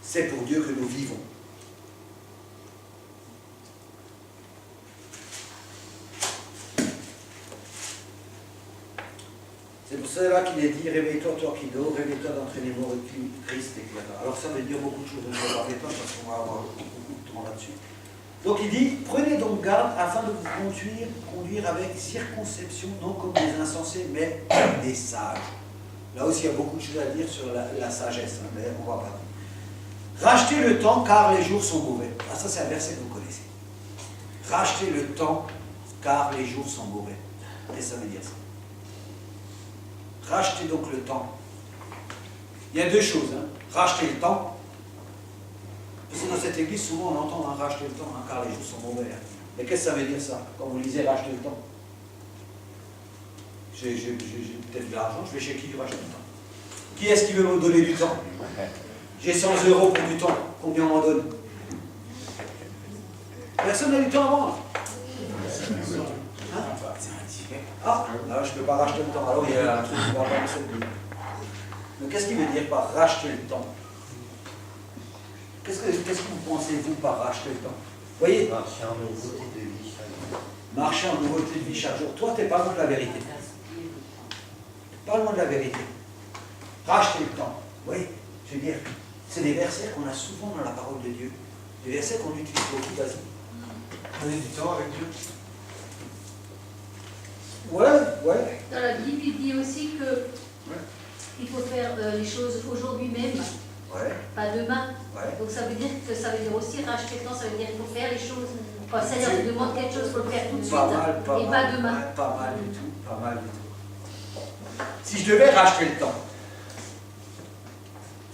Speaker 3: C'est pour Dieu que nous vivons. C'est pour cela qu'il est dit, réveille-toi, toi qui dors, réveille-toi d'entre les morts et Christ éclaira. Alors ça veut dire beaucoup de choses, je ne vais pas parler pas parce qu'on va avoir beaucoup de temps là-dessus. Donc il dit, prenez donc garde afin de vous conduire avec circonception, non comme des insensés, mais comme des sages. Là aussi il y a beaucoup de choses à dire sur la sagesse, hein, mais on ne va pas dire. Rachetez le temps car les jours sont mauvais. Ah, ça c'est un verset que vous connaissez. Rachetez le temps car les jours sont mauvais. Qu'est-ce que ça veut dire ça? Rachetez donc le temps. Il y a deux choses. Hein. Racheter le temps. Parce que dans cette église, souvent on entend hein, racheter le temps, hein, car les jours sont mauvais. Hein. Mais qu'est-ce que ça veut dire ça? Quand vous lisez racheter le temps. J'ai peut-être de l'argent, je vais chez qui racheter le temps? Qui est-ce qui veut me donner du temps? J'ai 100 € pour du temps. Combien on m'en donne? Personne n'a du temps à vendre. Hein? Ah, alors je ne peux pas racheter le temps. Alors il y a un truc qui ne va pas dans cette vie. Donc qu'est-ce qu'il veut dire par racheter le temps? Qu'est-ce que vous pensez, vous, par racheter le temps? Vous voyez?
Speaker 4: Marcher en nouveauté de vie chaque jour.
Speaker 3: Marcher en nouveauté de vie chaque jour. Toi, tu n'es pas loin de la vérité. Pas loin de la vérité. Racheter le temps. Vous voyez? Je veux dire, c'est des versets qu'on a souvent dans la parole de Dieu. Des versets qu'on utilise beaucoup. Vas-y.
Speaker 5: Donner du temps avec Dieu.
Speaker 3: Ouais.
Speaker 6: Dans la Bible, il dit aussi que il faut faire les choses aujourd'hui même, pas demain.
Speaker 3: Ouais.
Speaker 6: Donc ça veut dire aussi racheter le temps, ça veut dire qu'il faut faire les choses. Quand le Seigneur te demande quelque chose, il faut le faire tout de suite et pas demain.
Speaker 3: Pas mal du tout. Si je devais racheter le temps,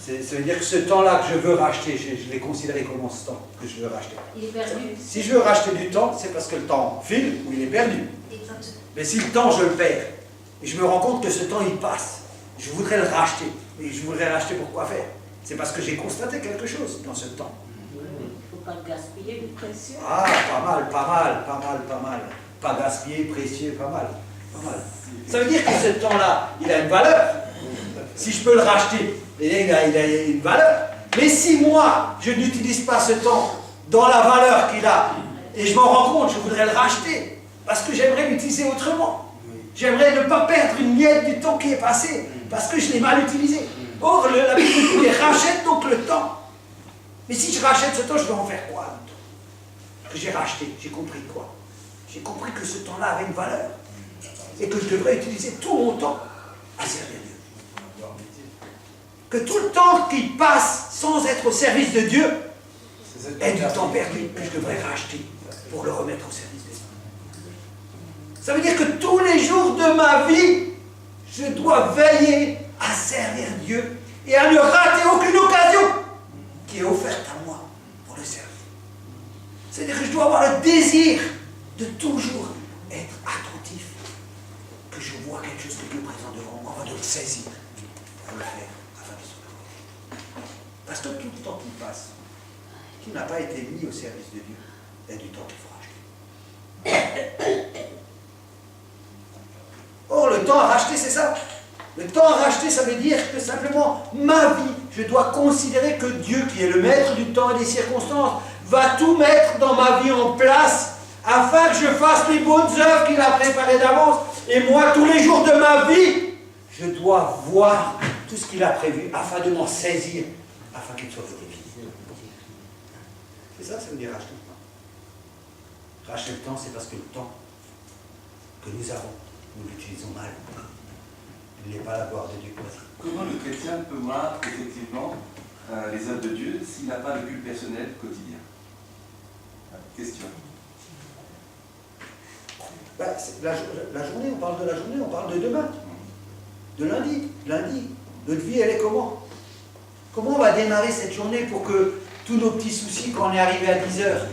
Speaker 3: ça veut dire que ce temps-là que je veux racheter, je l'ai considéré comment ce temps que je veux racheter.
Speaker 6: Il est perdu.
Speaker 3: Si je veux racheter du temps, c'est parce que le temps file ou il est perdu.
Speaker 6: Exactement.
Speaker 3: Mais si le temps, je le perds, et je me rends compte que ce temps, il passe, je voudrais le racheter. Et je voudrais le racheter pour quoi faire? C'est parce que j'ai constaté quelque chose dans ce temps.
Speaker 1: Il ne faut pas le gaspiller, le précieux.
Speaker 3: Ah, pas mal. Pas gaspiller, précieux, pas mal. Ça veut dire que ce temps-là, il a une valeur. Si je peux le racheter, il a une valeur. Mais si moi, je n'utilise pas ce temps dans la valeur qu'il a, et je m'en rends compte, je voudrais le racheter, parce que j'aimerais l'utiliser autrement. J'aimerais ne pas perdre une miette du temps qui est passé, parce que je l'ai mal utilisé. Or, la Bible dit, rachète donc le temps. Mais si je rachète ce temps, je vais en faire quoi du temps que j'ai racheté? J'ai compris quoi? J'ai compris que ce temps-là avait une valeur. Et que je devrais utiliser tout mon temps à servir Dieu. Que tout le temps qui passe sans être au service de Dieu est du temps perdu que je devrais racheter pour le remettre au service de Dieu. Ça veut dire que tous les jours de ma vie, je dois veiller à servir Dieu et à ne rater aucune occasion qui est offerte à moi pour le servir. C'est-à-dire que je dois avoir le désir de toujours être attentif, que je vois quelque chose que Dieu présente devant moi, de le saisir pour le faire afin de son gloire. Parce que tout le temps qui passe, qui n'a pas été mis au service de Dieu, est du temps qu'il faut racheter. Or, le temps à racheter, c'est ça. Le temps à racheter, ça veut dire que simplement, ma vie, je dois considérer que Dieu, qui est le maître du temps et des circonstances, va tout mettre dans ma vie en place afin que je fasse les bonnes œuvres qu'il a préparées d'avance. Et moi, tous les jours de ma vie, je dois voir tout ce qu'il a prévu afin de m'en saisir, afin qu'il soit glorifié. C'est ça que ça veut dire racheter le temps. Racheter le temps, c'est parce que le temps que nous avons, nous l'utilisons mal. il n'est pas la gloire de Dieu.
Speaker 2: Comment le chrétien peut voir effectivement les œuvres de Dieu s'il n'a pas le culte personnel quotidien? Question.
Speaker 3: Ben, la journée, on parle de la journée, on parle de demain. De lundi. Lundi, notre vie, elle est comment? Comment on va démarrer cette journée pour que tous nos petits soucis, quand on est arrivé à 10 heures,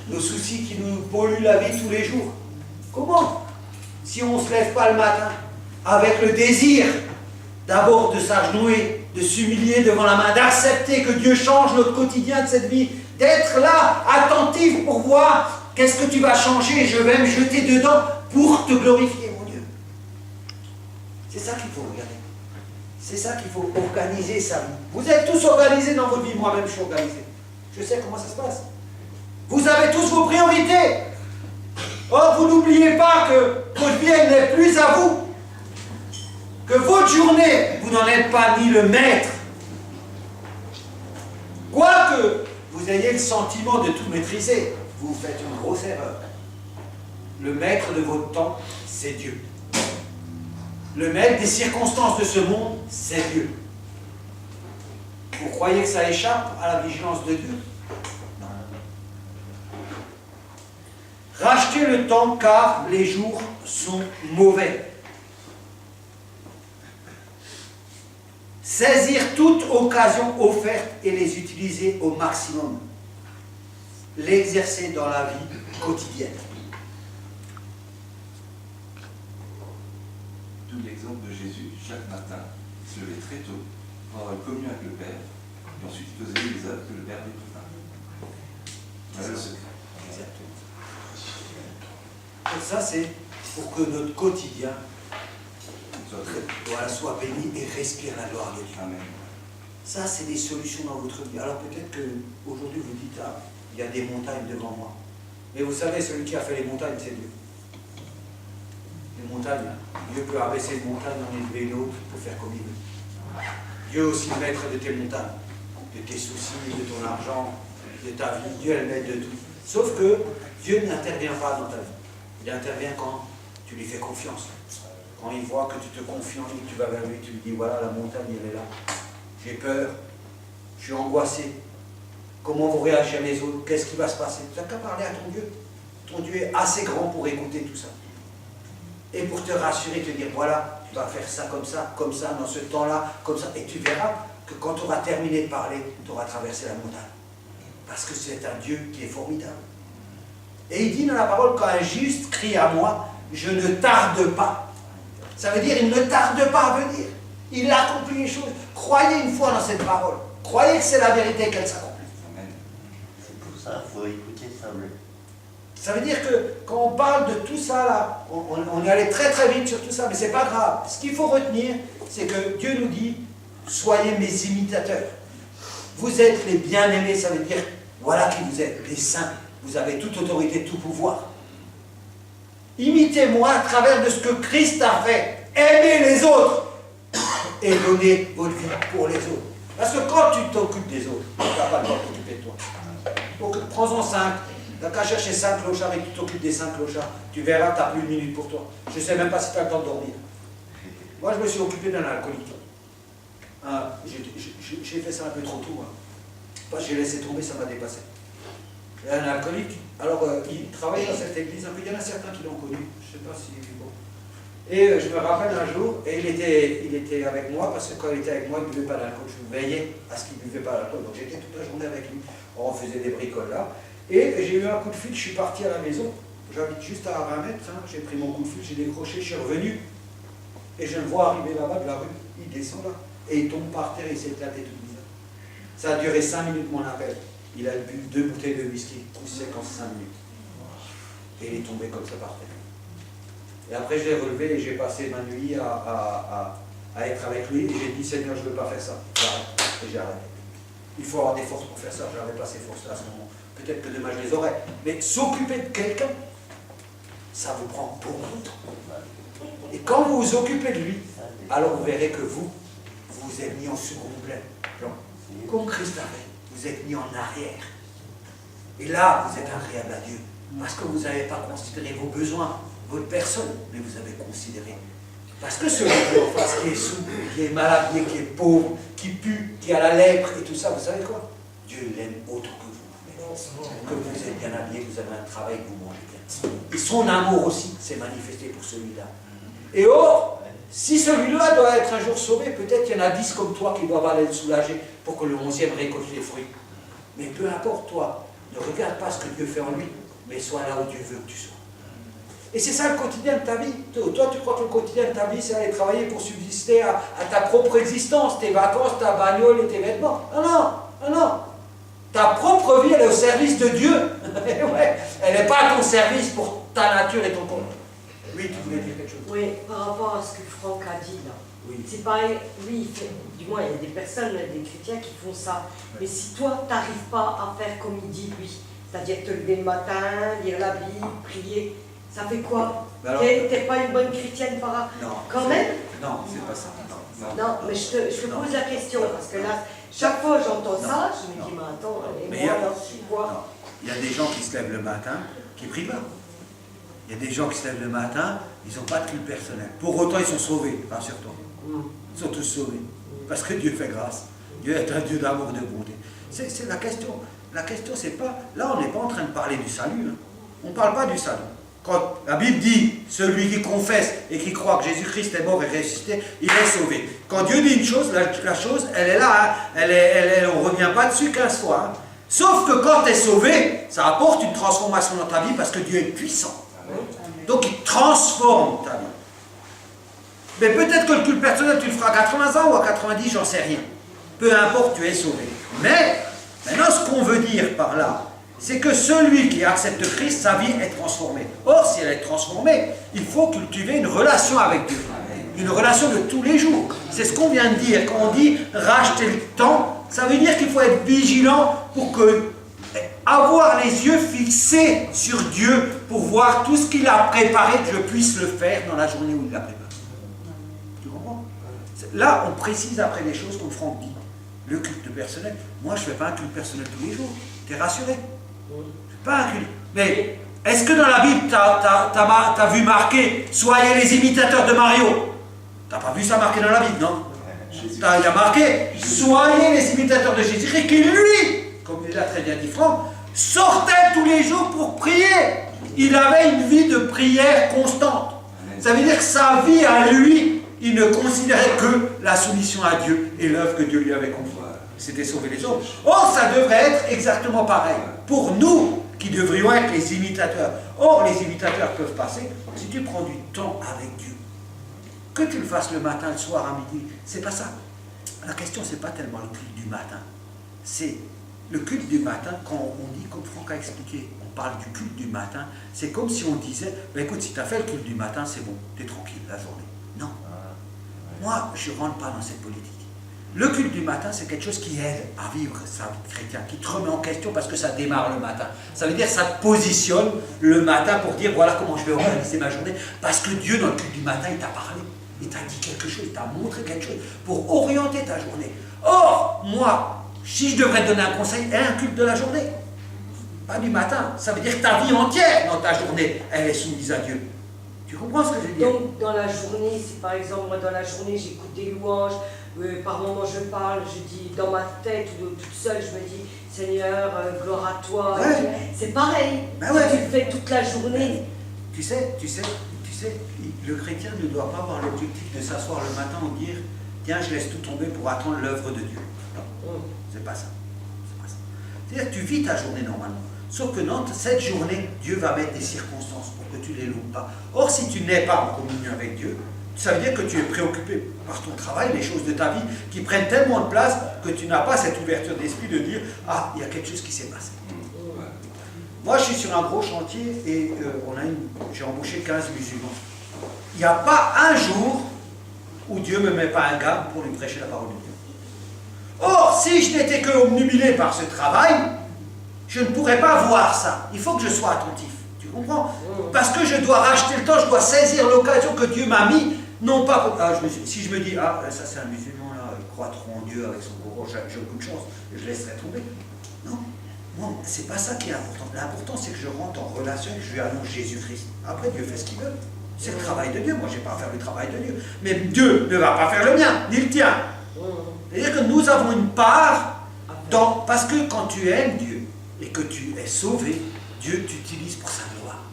Speaker 3: nos soucis qui nous polluent la vie tous les jours, comment? Si on ne se lève pas le matin avec le désir d'abord de s'agenouiller, de s'humilier devant la main, d'accepter que Dieu change notre quotidien de cette vie, d'être là, attentif pour voir qu'est-ce que tu vas changer, je vais me jeter dedans pour te glorifier, mon Dieu. C'est ça qu'il faut regarder. C'est ça qu'il faut organiser sa vie. Vous êtes tous organisés dans votre vie, moi-même je suis organisé. Je sais comment ça se passe. Vous avez tous vos priorités. Or, vous n'oubliez pas que votre vie, elle n'est plus à vous. Que votre journée, vous n'en êtes pas ni le maître. Quoique vous ayez le sentiment de tout maîtriser, vous faites une grosse erreur. Le maître de votre temps, c'est Dieu. Le maître des circonstances de ce monde, c'est Dieu. Vous croyez que ça échappe à la vigilance de Dieu? Non. Rachetez le temps car les jours sont mauvais. Saisir toute occasion offerte et les utiliser au maximum. L'exercer dans la vie quotidienne.
Speaker 2: D'où l'exemple de Jésus, chaque matin, il se levait très tôt pour avoir une communion avec le Père, et ensuite il faisait les œuvres que le Père lui donnait. Voilà le secret.
Speaker 3: Exactement. Et ça, c'est pour que notre quotidien soit béni et respire la gloire de Dieu.
Speaker 2: Amen.
Speaker 3: Ça, c'est des solutions dans votre vie. Alors peut-être qu'aujourd'hui, vous dites, ah, il y a des montagnes devant moi. Mais vous savez, celui qui a fait les montagnes, c'est Dieu. Les montagnes, Dieu peut abaisser une montagne, en élever une autre pour faire comme il veut. Dieu est aussi le maître de tes montagnes, de tes soucis, de ton argent, de ta vie. Dieu est le maître de tout. Sauf que Dieu n'intervient pas dans ta vie. Il intervient quand tu lui fais confiance. Quand il voit que tu te confies en lui, que tu vas vers lui, tu lui dis, voilà, la montagne, elle est là. J'ai peur, je suis angoissé. Comment vont réagir les autres? Qu'est-ce qui va se passer? Tu n'as qu'à parler à ton Dieu. Ton Dieu est assez grand pour écouter tout ça. Et pour te rassurer, te dire, voilà, tu vas faire ça, comme ça, dans ce temps-là, comme ça. Et tu verras que quand tu auras terminé de parler, tu auras traversé la montagne. Parce que c'est un Dieu qui est formidable. Et il dit dans la parole, quand un juste crie à moi, je ne tarde pas. Ça veut dire, il ne tarde pas à venir. Il accomplit les choses. Croyez une fois dans cette parole. Croyez que c'est la vérité qu'elle s'accomplit.
Speaker 4: C'est pour ça qu'il faut écouter sa voix.
Speaker 3: Ça veut dire que quand on parle de tout ça, là, on est allé très très vite sur tout ça, mais c'est pas grave. Ce qu'il faut retenir, c'est que Dieu nous dit, soyez mes imitateurs. Vous êtes les bien-aimés, ça veut dire, voilà qui vous êtes, les saints. Vous avez toute autorité, tout pouvoir. Imitez-moi à travers de ce que Christ a fait. Aimez les autres et donnez votre vie pour les autres. Parce que quand tu t'occupes des autres, tu n'as pas le temps de t'occuper de toi. Donc prends-en 5. Tu n'as qu'à chercher 5 clochards et tu t'occupes des 5 clochards. Tu verras, tu n'as plus une minute pour toi. Je ne sais même pas si tu as le temps de dormir. Moi, je me suis occupé d'un alcoolique. J'ai fait ça un peu trop tôt. J'ai laissé tomber, ça m'a dépassé. Un alcoolique, alors il travaillait dans cette église, il y en a certains qui l'ont connu, je ne sais pas si bon. Et je me rappelle un jour, et il était avec moi, parce que quand il était avec moi, il ne buvait pas d'alcool, je veillais à ce qu'il ne buvait pas d'alcool, donc j'étais toute la journée avec lui, on faisait des bricoles là, et j'ai eu un coup de fil, je suis parti à la maison, j'habite juste à 20 mètres, hein, j'ai pris mon coup de fil, j'ai décroché, je suis revenu, et je le vois arriver là-bas de la rue, il descend là, et il tombe par terre, et il s'est éclaté tout bizarre. Ça a duré 5 minutes mon appel. Il a bu 2 bouteilles de whisky, tout sec en 5 minutes. Et il est tombé comme ça par terre. Et après, je l'ai relevé et j'ai passé ma nuit à être avec lui. Et j'ai dit, Seigneur, je ne veux pas faire ça. J'arrête. Et j'ai arrêté. Il faut avoir des forces pour faire ça. Je n'avais pas ces forces-là à ce moment. Peut-être que demain, je les aurais. Mais s'occuper de quelqu'un, ça vous prend beaucoup de temps. Et quand vous vous occupez de lui, alors vous verrez que vous êtes mis en second plan. Comme Christ a fait. Vous êtes mis en arrière. Et là, vous êtes agréable à Dieu. Parce que vous n'avez pas considéré vos besoins, votre personne, mais vous avez considéré Parce que celui qui est en face, qui est souple, qui est mal habillé, qui est pauvre, qui pue, qui a la lèpre et tout ça, vous savez quoi? Dieu l'aime autant que vous. Que vous êtes bien habillé, que vous avez un travail, que vous mangez bien. Et son amour aussi s'est manifesté pour celui-là. Et or, si celui-là doit être un jour sauvé, peut-être qu'il y en a 10 comme toi qui doivent aller le soulager pour que le 11e récolte les fruits. Mais peu importe toi, ne regarde pas ce que Dieu fait en lui, mais sois là où Dieu veut que tu sois. Et c'est ça le quotidien de ta vie. Toi, tu crois que le quotidien de ta vie, c'est aller travailler pour subsister à ta propre existence, tes vacances, ta bagnole et tes vêtements. Non, non, non, non. Ta propre vie, elle est au service de Dieu. Ouais. Elle n'est pas à ton service pour ta nature et ton corps. Oui, tu voulais dire quelque chose.
Speaker 1: Oui, par rapport à ce que Franck a dit là.
Speaker 3: Oui.
Speaker 1: C'est pareil, oui, du moins il y a des personnes, des chrétiens qui font ça. Mais si toi, tu n'arrives pas à faire comme il dit lui, c'est-à-dire te lever le matin, lire la Bible, prier, ça fait quoi? T'es pas une bonne chrétienne par
Speaker 3: Non.
Speaker 1: quand même?
Speaker 3: Non, c'est pas ça.
Speaker 1: Non, mais je te pose la question, parce que là, chaque fois j'entends ça, je me dis, mais attends, et
Speaker 3: Mais
Speaker 1: moi alors, je suis quoi?
Speaker 3: Non. Il y a des gens qui se lèvent le matin, qui prient pas. Il y a des gens qui se lèvent le matin, ils n'ont pas de culte personnel. Pour autant, ils sont sauvés, rassure-toi. Ils sont tous sauvés. Parce que Dieu fait grâce. Dieu est un Dieu d'amour, de bonté. C'est la question. La question, c'est pas... Là, on n'est pas en train de parler du salut. Hein. On ne parle pas du salut. Quand la Bible dit, celui qui confesse et qui croit que Jésus-Christ est mort et ressuscité, il est sauvé. Quand Dieu dit une chose, la chose, elle est là. Hein. On ne revient pas dessus 15 fois. Hein. Sauf que quand tu es sauvé, ça apporte une transformation dans ta vie parce que Dieu est puissant. Donc il transforme ta vie. Mais peut-être que le culte personnel, tu le feras à 80 ans ou à 90, j'en sais rien. Peu importe, tu es sauvé. Mais, maintenant, ce qu'on veut dire par là, c'est que celui qui accepte Christ, sa vie est transformée. Or, si elle est transformée, il faut cultiver une relation avec Dieu. Une relation de tous les jours. C'est ce qu'on vient de dire. Quand on dit racheter le temps, ça veut dire qu'il faut être vigilant pour que avoir les yeux fixés sur Dieu pour voir tout ce qu'il a préparé, que je puisse le faire dans la journée où il l'a préparé. Tu comprends? Là, on précise après les choses comme Franck dit. Le culte personnel. Moi, je ne fais pas un culte personnel tous les jours. Tu es rassuré? Je ne fais pas un culte. Mais est-ce que dans la Bible, tu as vu marqué « Soyez les imitateurs de Mario » Tu n'as pas vu ça marqué dans la Bible, non? Il y a marqué « Soyez les imitateurs de Jésus-Christ qui, lui, comme il l'a très bien dit Franck, sortait tous les jours pour prier. Il avait une vie de prière constante. Ça veut dire que sa vie à lui, il ne considérait que la soumission à Dieu et l'œuvre que Dieu lui avait confiée. C'était sauver les autres. Or, ça devrait être exactement pareil. Pour nous, qui devrions être les imitateurs. Or, les imitateurs peuvent passer si tu prends du temps avec Dieu. Que tu le fasses le matin, le soir, à midi, c'est pas ça. La question, c'est pas tellement le culte du matin. C'est le culte du matin, quand on dit, comme Franck a expliqué, on parle du culte du matin, c'est comme si on disait, ben écoute, si tu as fait le culte du matin, c'est bon, tu es tranquille la journée. Non. Moi, je ne rentre pas dans cette politique. Le culte du matin, c'est quelque chose qui aide à vivre sa vie chrétienne, qui te remet en question parce que ça démarre le matin. Ça veut dire que ça te positionne le matin pour dire, voilà comment je vais organiser ma journée, parce que Dieu, dans le culte du matin, il t'a parlé, il t'a dit quelque chose, il t'a montré quelque chose pour orienter ta journée. Or, moi, si je devrais te donner un conseil, un culte de la journée, pas du matin. Ça veut dire que ta vie entière dans ta journée, elle est soumise à Dieu. Tu comprends ce que je veux dire?
Speaker 1: Donc, dans la journée, si par exemple, moi dans la journée, j'écoute des louanges, par moments je parle, je dis dans ma tête ou toute seule, je me dis Seigneur, gloire à toi.
Speaker 3: Ouais.
Speaker 1: C'est pareil.
Speaker 3: Ben ouais.
Speaker 1: Si tu le fais toute la journée.
Speaker 3: Tu sais, le chrétien ne doit pas avoir l'objectif de s'asseoir le matin ou dire tiens, je laisse tout tomber pour attendre l'œuvre de Dieu. Non, c'est pas ça. C'est pas ça. C'est-à-dire que tu vis ta journée normalement. Sauf que dans cette journée, Dieu va mettre des circonstances pour que tu ne les loupes pas. Or, si tu n'es pas en communion avec Dieu, ça veut dire que tu es préoccupé par ton travail, les choses de ta vie, qui prennent tellement de place que tu n'as pas cette ouverture d'esprit de dire « Ah, il y a quelque chose qui s'est passé. » Moi, je suis sur un gros chantier et j'ai embauché 15 musulmans. Il n'y a pas un jour où Dieu ne me met pas un gars pour lui prêcher la parole de Dieu. Or, si je n'étais que obnubilé par ce travail, je ne pourrais pas voir ça. Il faut que je sois attentif. Tu comprends? Parce que je dois racheter le temps, je dois saisir l'occasion que Dieu m'a mis, non pas pour... si je me dis, ah, ça c'est un musulman, là, il croit trop en Dieu avec son Coran, j'ai beaucoup de chance, je laisserai tomber. Non, non, c'est pas ça qui est important. L'important, c'est que je rentre en relation et que je lui annonce Jésus-Christ. Après, Dieu fait ce qu'il veut. C'est le travail de Dieu. Moi, je n'ai pas à faire le travail de Dieu. Mais Dieu ne va pas faire le mien, ni le tien. C'est-à-dire que nous avons une part dans... Parce que quand tu aimes Dieu et que tu es sauvé, Dieu t'utilise pour sa gloire.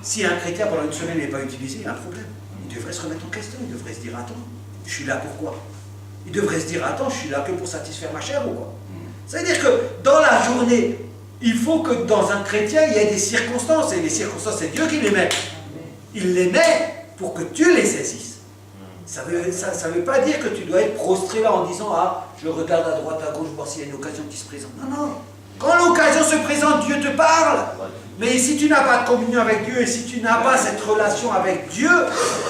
Speaker 3: Si un chrétien pendant une semaine n'est pas utilisé, il y a un problème. Il devrait se remettre en question. Il devrait se dire, attends, je suis là pourquoi? Il devrait se dire, attends, je suis là que pour satisfaire ma chair ou quoi? Ça veut dire que dans la journée, il faut que dans un chrétien, il y ait des circonstances. Et les circonstances, c'est Dieu qui les met. Il les met pour que tu les saisisses. Ça veut pas dire que tu dois être prostré là en disant, ah, je regarde à droite, à gauche, voir s'il y a une occasion qui se présente. Non, non. Quand l'occasion se présente, Dieu te parle. Mais si tu n'as pas de communion avec Dieu et si tu n'as pas cette relation avec Dieu,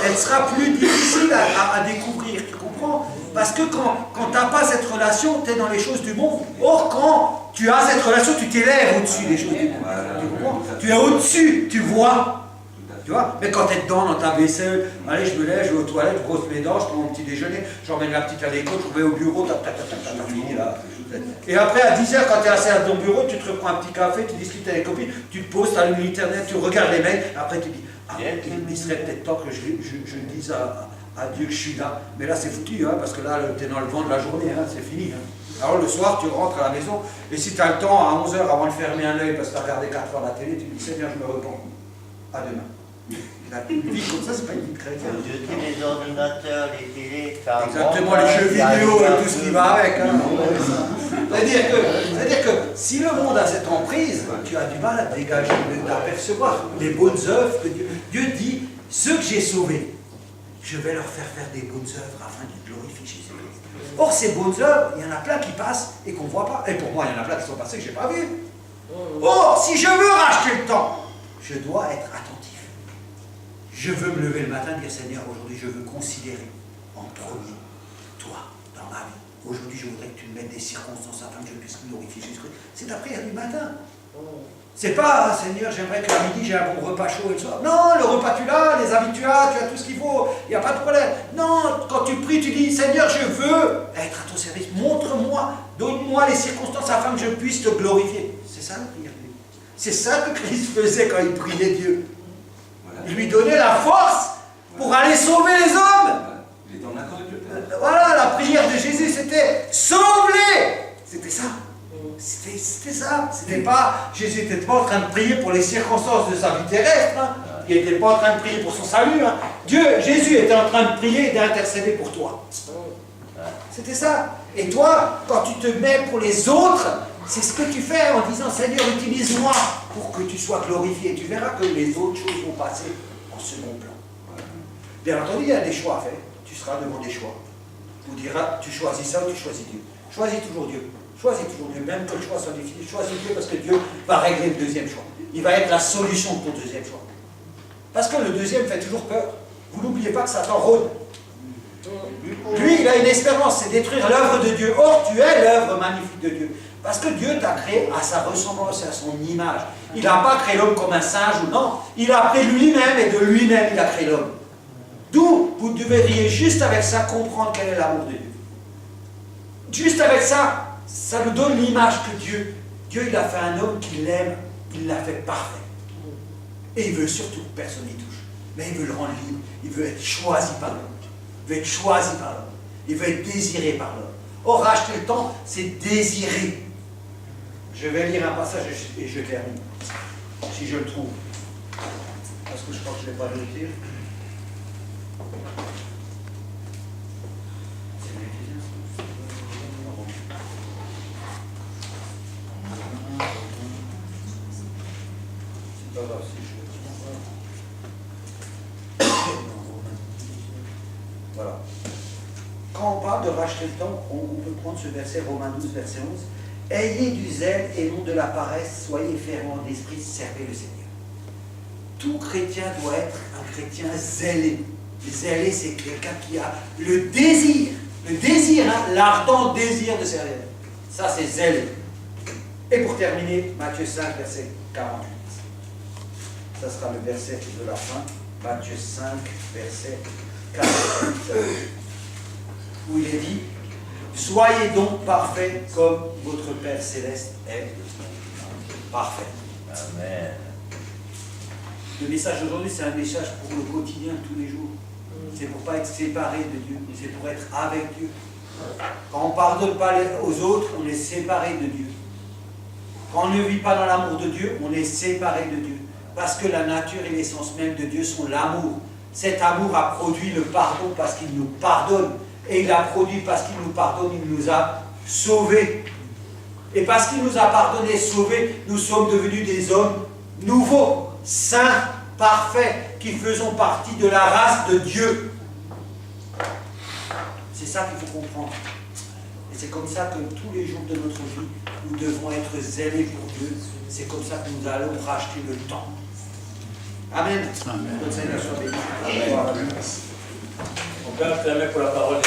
Speaker 3: elle sera plus difficile à découvrir. Tu comprends? Parce que quand tu n'as pas cette relation, tu es dans les choses du monde. Or, quand tu as cette relation, tu t'élèves au-dessus des choses du monde. Tu comprends? Tu es au-dessus, tu vois. Tu vois? Mais quand tu es dedans, dans ta vaisselle, allez, je me lève, je vais aux toilettes, je brosse mes dents, je prends mon petit déjeuner, j'emmène la petite à l'école, je vais au bureau, t'as fini là. Et après, à 10h, quand tu es assis à ton bureau, tu te reprends un petit café, tu discutes avec les copines, tu te poses, tu allumes l'internet, tu regardes les mails, après tu dis, ah, il serait peut-être temps que je dise à Dieu que je suis là. Mais là, c'est foutu, hein, parce que là, tu es dans le vent de la journée, hein, c'est fini. Hein. Alors le soir, tu rentres à la maison, et si tu as le temps, à 11h, avant de fermer un œil, parce que tu as regardé 4 fois la télé, tu dis, Seigneur, je me repens. À demain. Une vie comme ça, c'est pas une vie de chrétien.
Speaker 4: Je dis les ordinateurs, les télés,
Speaker 3: exactement, les jeux vidéo et tout ce qui va avec. Hein. C'est-à-dire que si le monde a cette emprise, tu as du mal à dégager, d'apercevoir les bonnes œuvres que Dieu. Dieu dit, ceux que j'ai sauvés, je vais leur faire faire des bonnes œuvres afin de glorifier Jésus-Christ. Or, ces bonnes œuvres, il y en a plein qui passent et qu'on ne voit pas. Et pour moi, il y en a plein qui sont passés que je n'ai pas vu. Or, si je veux racheter le temps, je dois être attentif. Je veux me lever le matin et dire, Seigneur, aujourd'hui, je veux considérer en premier toi dans ma vie. Aujourd'hui, je voudrais que tu me mettes des circonstances afin que je puisse glorifier Jésus-Christ. C'est ta prière du matin. C'est pas, Seigneur, j'aimerais qu'à midi j'ai un bon repas chaud et le soir. Non, le repas tu l'as, les habits tu as tout ce qu'il faut, il n'y a pas de problème. Non, quand tu pries, tu dis, Seigneur, je veux être à ton service. Montre-moi, donne-moi les circonstances afin que je puisse te glorifier. C'est ça la prière. C'est ça que Christ faisait quand il priait Dieu. Il lui donnait la force pour aller sauver les hommes.
Speaker 2: Il est en accord avec le Père.
Speaker 3: Voilà, la prière de Jésus, c'était sauve-les. C'était ça. C'était ça. C'était pas, Jésus n'était pas en train de prier pour les circonstances de sa vie terrestre. Hein. Il n'était pas en train de prier pour son salut. Hein. Jésus était en train de prier et d'intercéder pour toi. C'était ça. Et toi, quand tu te mets pour les autres, c'est ce que tu fais en disant, Seigneur, utilise-moi pour que tu sois glorifié. Tu verras que les autres choses vont passer en second plan. Bien entendu, il y a des choix à faire. Tu seras devant des choix. Tu diras, tu choisis ça ou tu choisis Dieu. Choisis toujours Dieu. Choisis toujours Dieu. Même que le choix soit difficile, choisis Dieu parce que Dieu va régler le deuxième choix. Il va être la solution de ton deuxième choix. Parce que le deuxième fait toujours peur. Vous n'oubliez pas que Satan rôde. Lui, il a une espérance, c'est détruire l'œuvre de Dieu. Or, tu es l'œuvre magnifique de Dieu. Parce que Dieu t'a créé à sa ressemblance et à son image. Il n'a pas créé l'homme comme un singe ou non. Il a appelé lui-même et de lui-même il a créé l'homme. D'où vous devriez juste avec ça comprendre quel est l'amour de Dieu. Juste avec ça, ça nous donne l'image que Dieu, il a fait un homme qu'il aime, il l'a fait parfait. Et il veut surtout que personne n'y touche. Mais il veut le rendre libre. Il veut être choisi par l'homme. Il veut être choisi par l'homme. Il veut être désiré par l'homme. Or, racheter le temps, c'est désirer. Je vais lire un passage et je termine. Si je le trouve. Parce que je crois que je ne l'ai pas noté. C'est pas grave si je le trouve. Voilà. Quand on parle de racheter le temps, on peut prendre ce verset, Romains 12, verset 11. Ayez du zèle et non de la paresse, soyez fervents d'esprit, servez le Seigneur. Tout chrétien doit être un chrétien zélé. Zélé, c'est quelqu'un qui a le désir, hein, l'ardent désir de servir. Ça, c'est zélé. Et pour terminer, Matthieu 5, verset 48. Ça sera le verset de la fin. Matthieu 5, verset 48. Où il est dit, soyez donc parfaits comme votre Père Céleste est parfait.
Speaker 4: Amen.
Speaker 3: Le message d'aujourd'hui, c'est un message pour le quotidien, tous les jours. C'est pour ne pas être séparé de Dieu, c'est pour être avec Dieu. Quand on ne pardonne pas aux autres, on est séparé de Dieu. Quand on ne vit pas dans l'amour de Dieu, on est séparé de Dieu. Parce que la nature et l'essence même de Dieu sont l'amour. Cet amour a produit le pardon parce qu'il nous pardonne. Et il a produit parce qu'il nous pardonne, il nous a sauvés. Et parce qu'il nous a pardonné, sauvés, nous sommes devenus des hommes nouveaux, saints, parfaits, qui faisons partie de la race de Dieu. C'est ça qu'il faut comprendre. Et c'est comme ça que tous les jours de notre vie, nous devons être zélés pour Dieu. C'est comme ça que nous allons racheter le temps. Amen.
Speaker 7: Amen.
Speaker 3: Que le Seigneur soit béni.
Speaker 7: Amen.
Speaker 5: Mon Père, je te remercie pour la parole.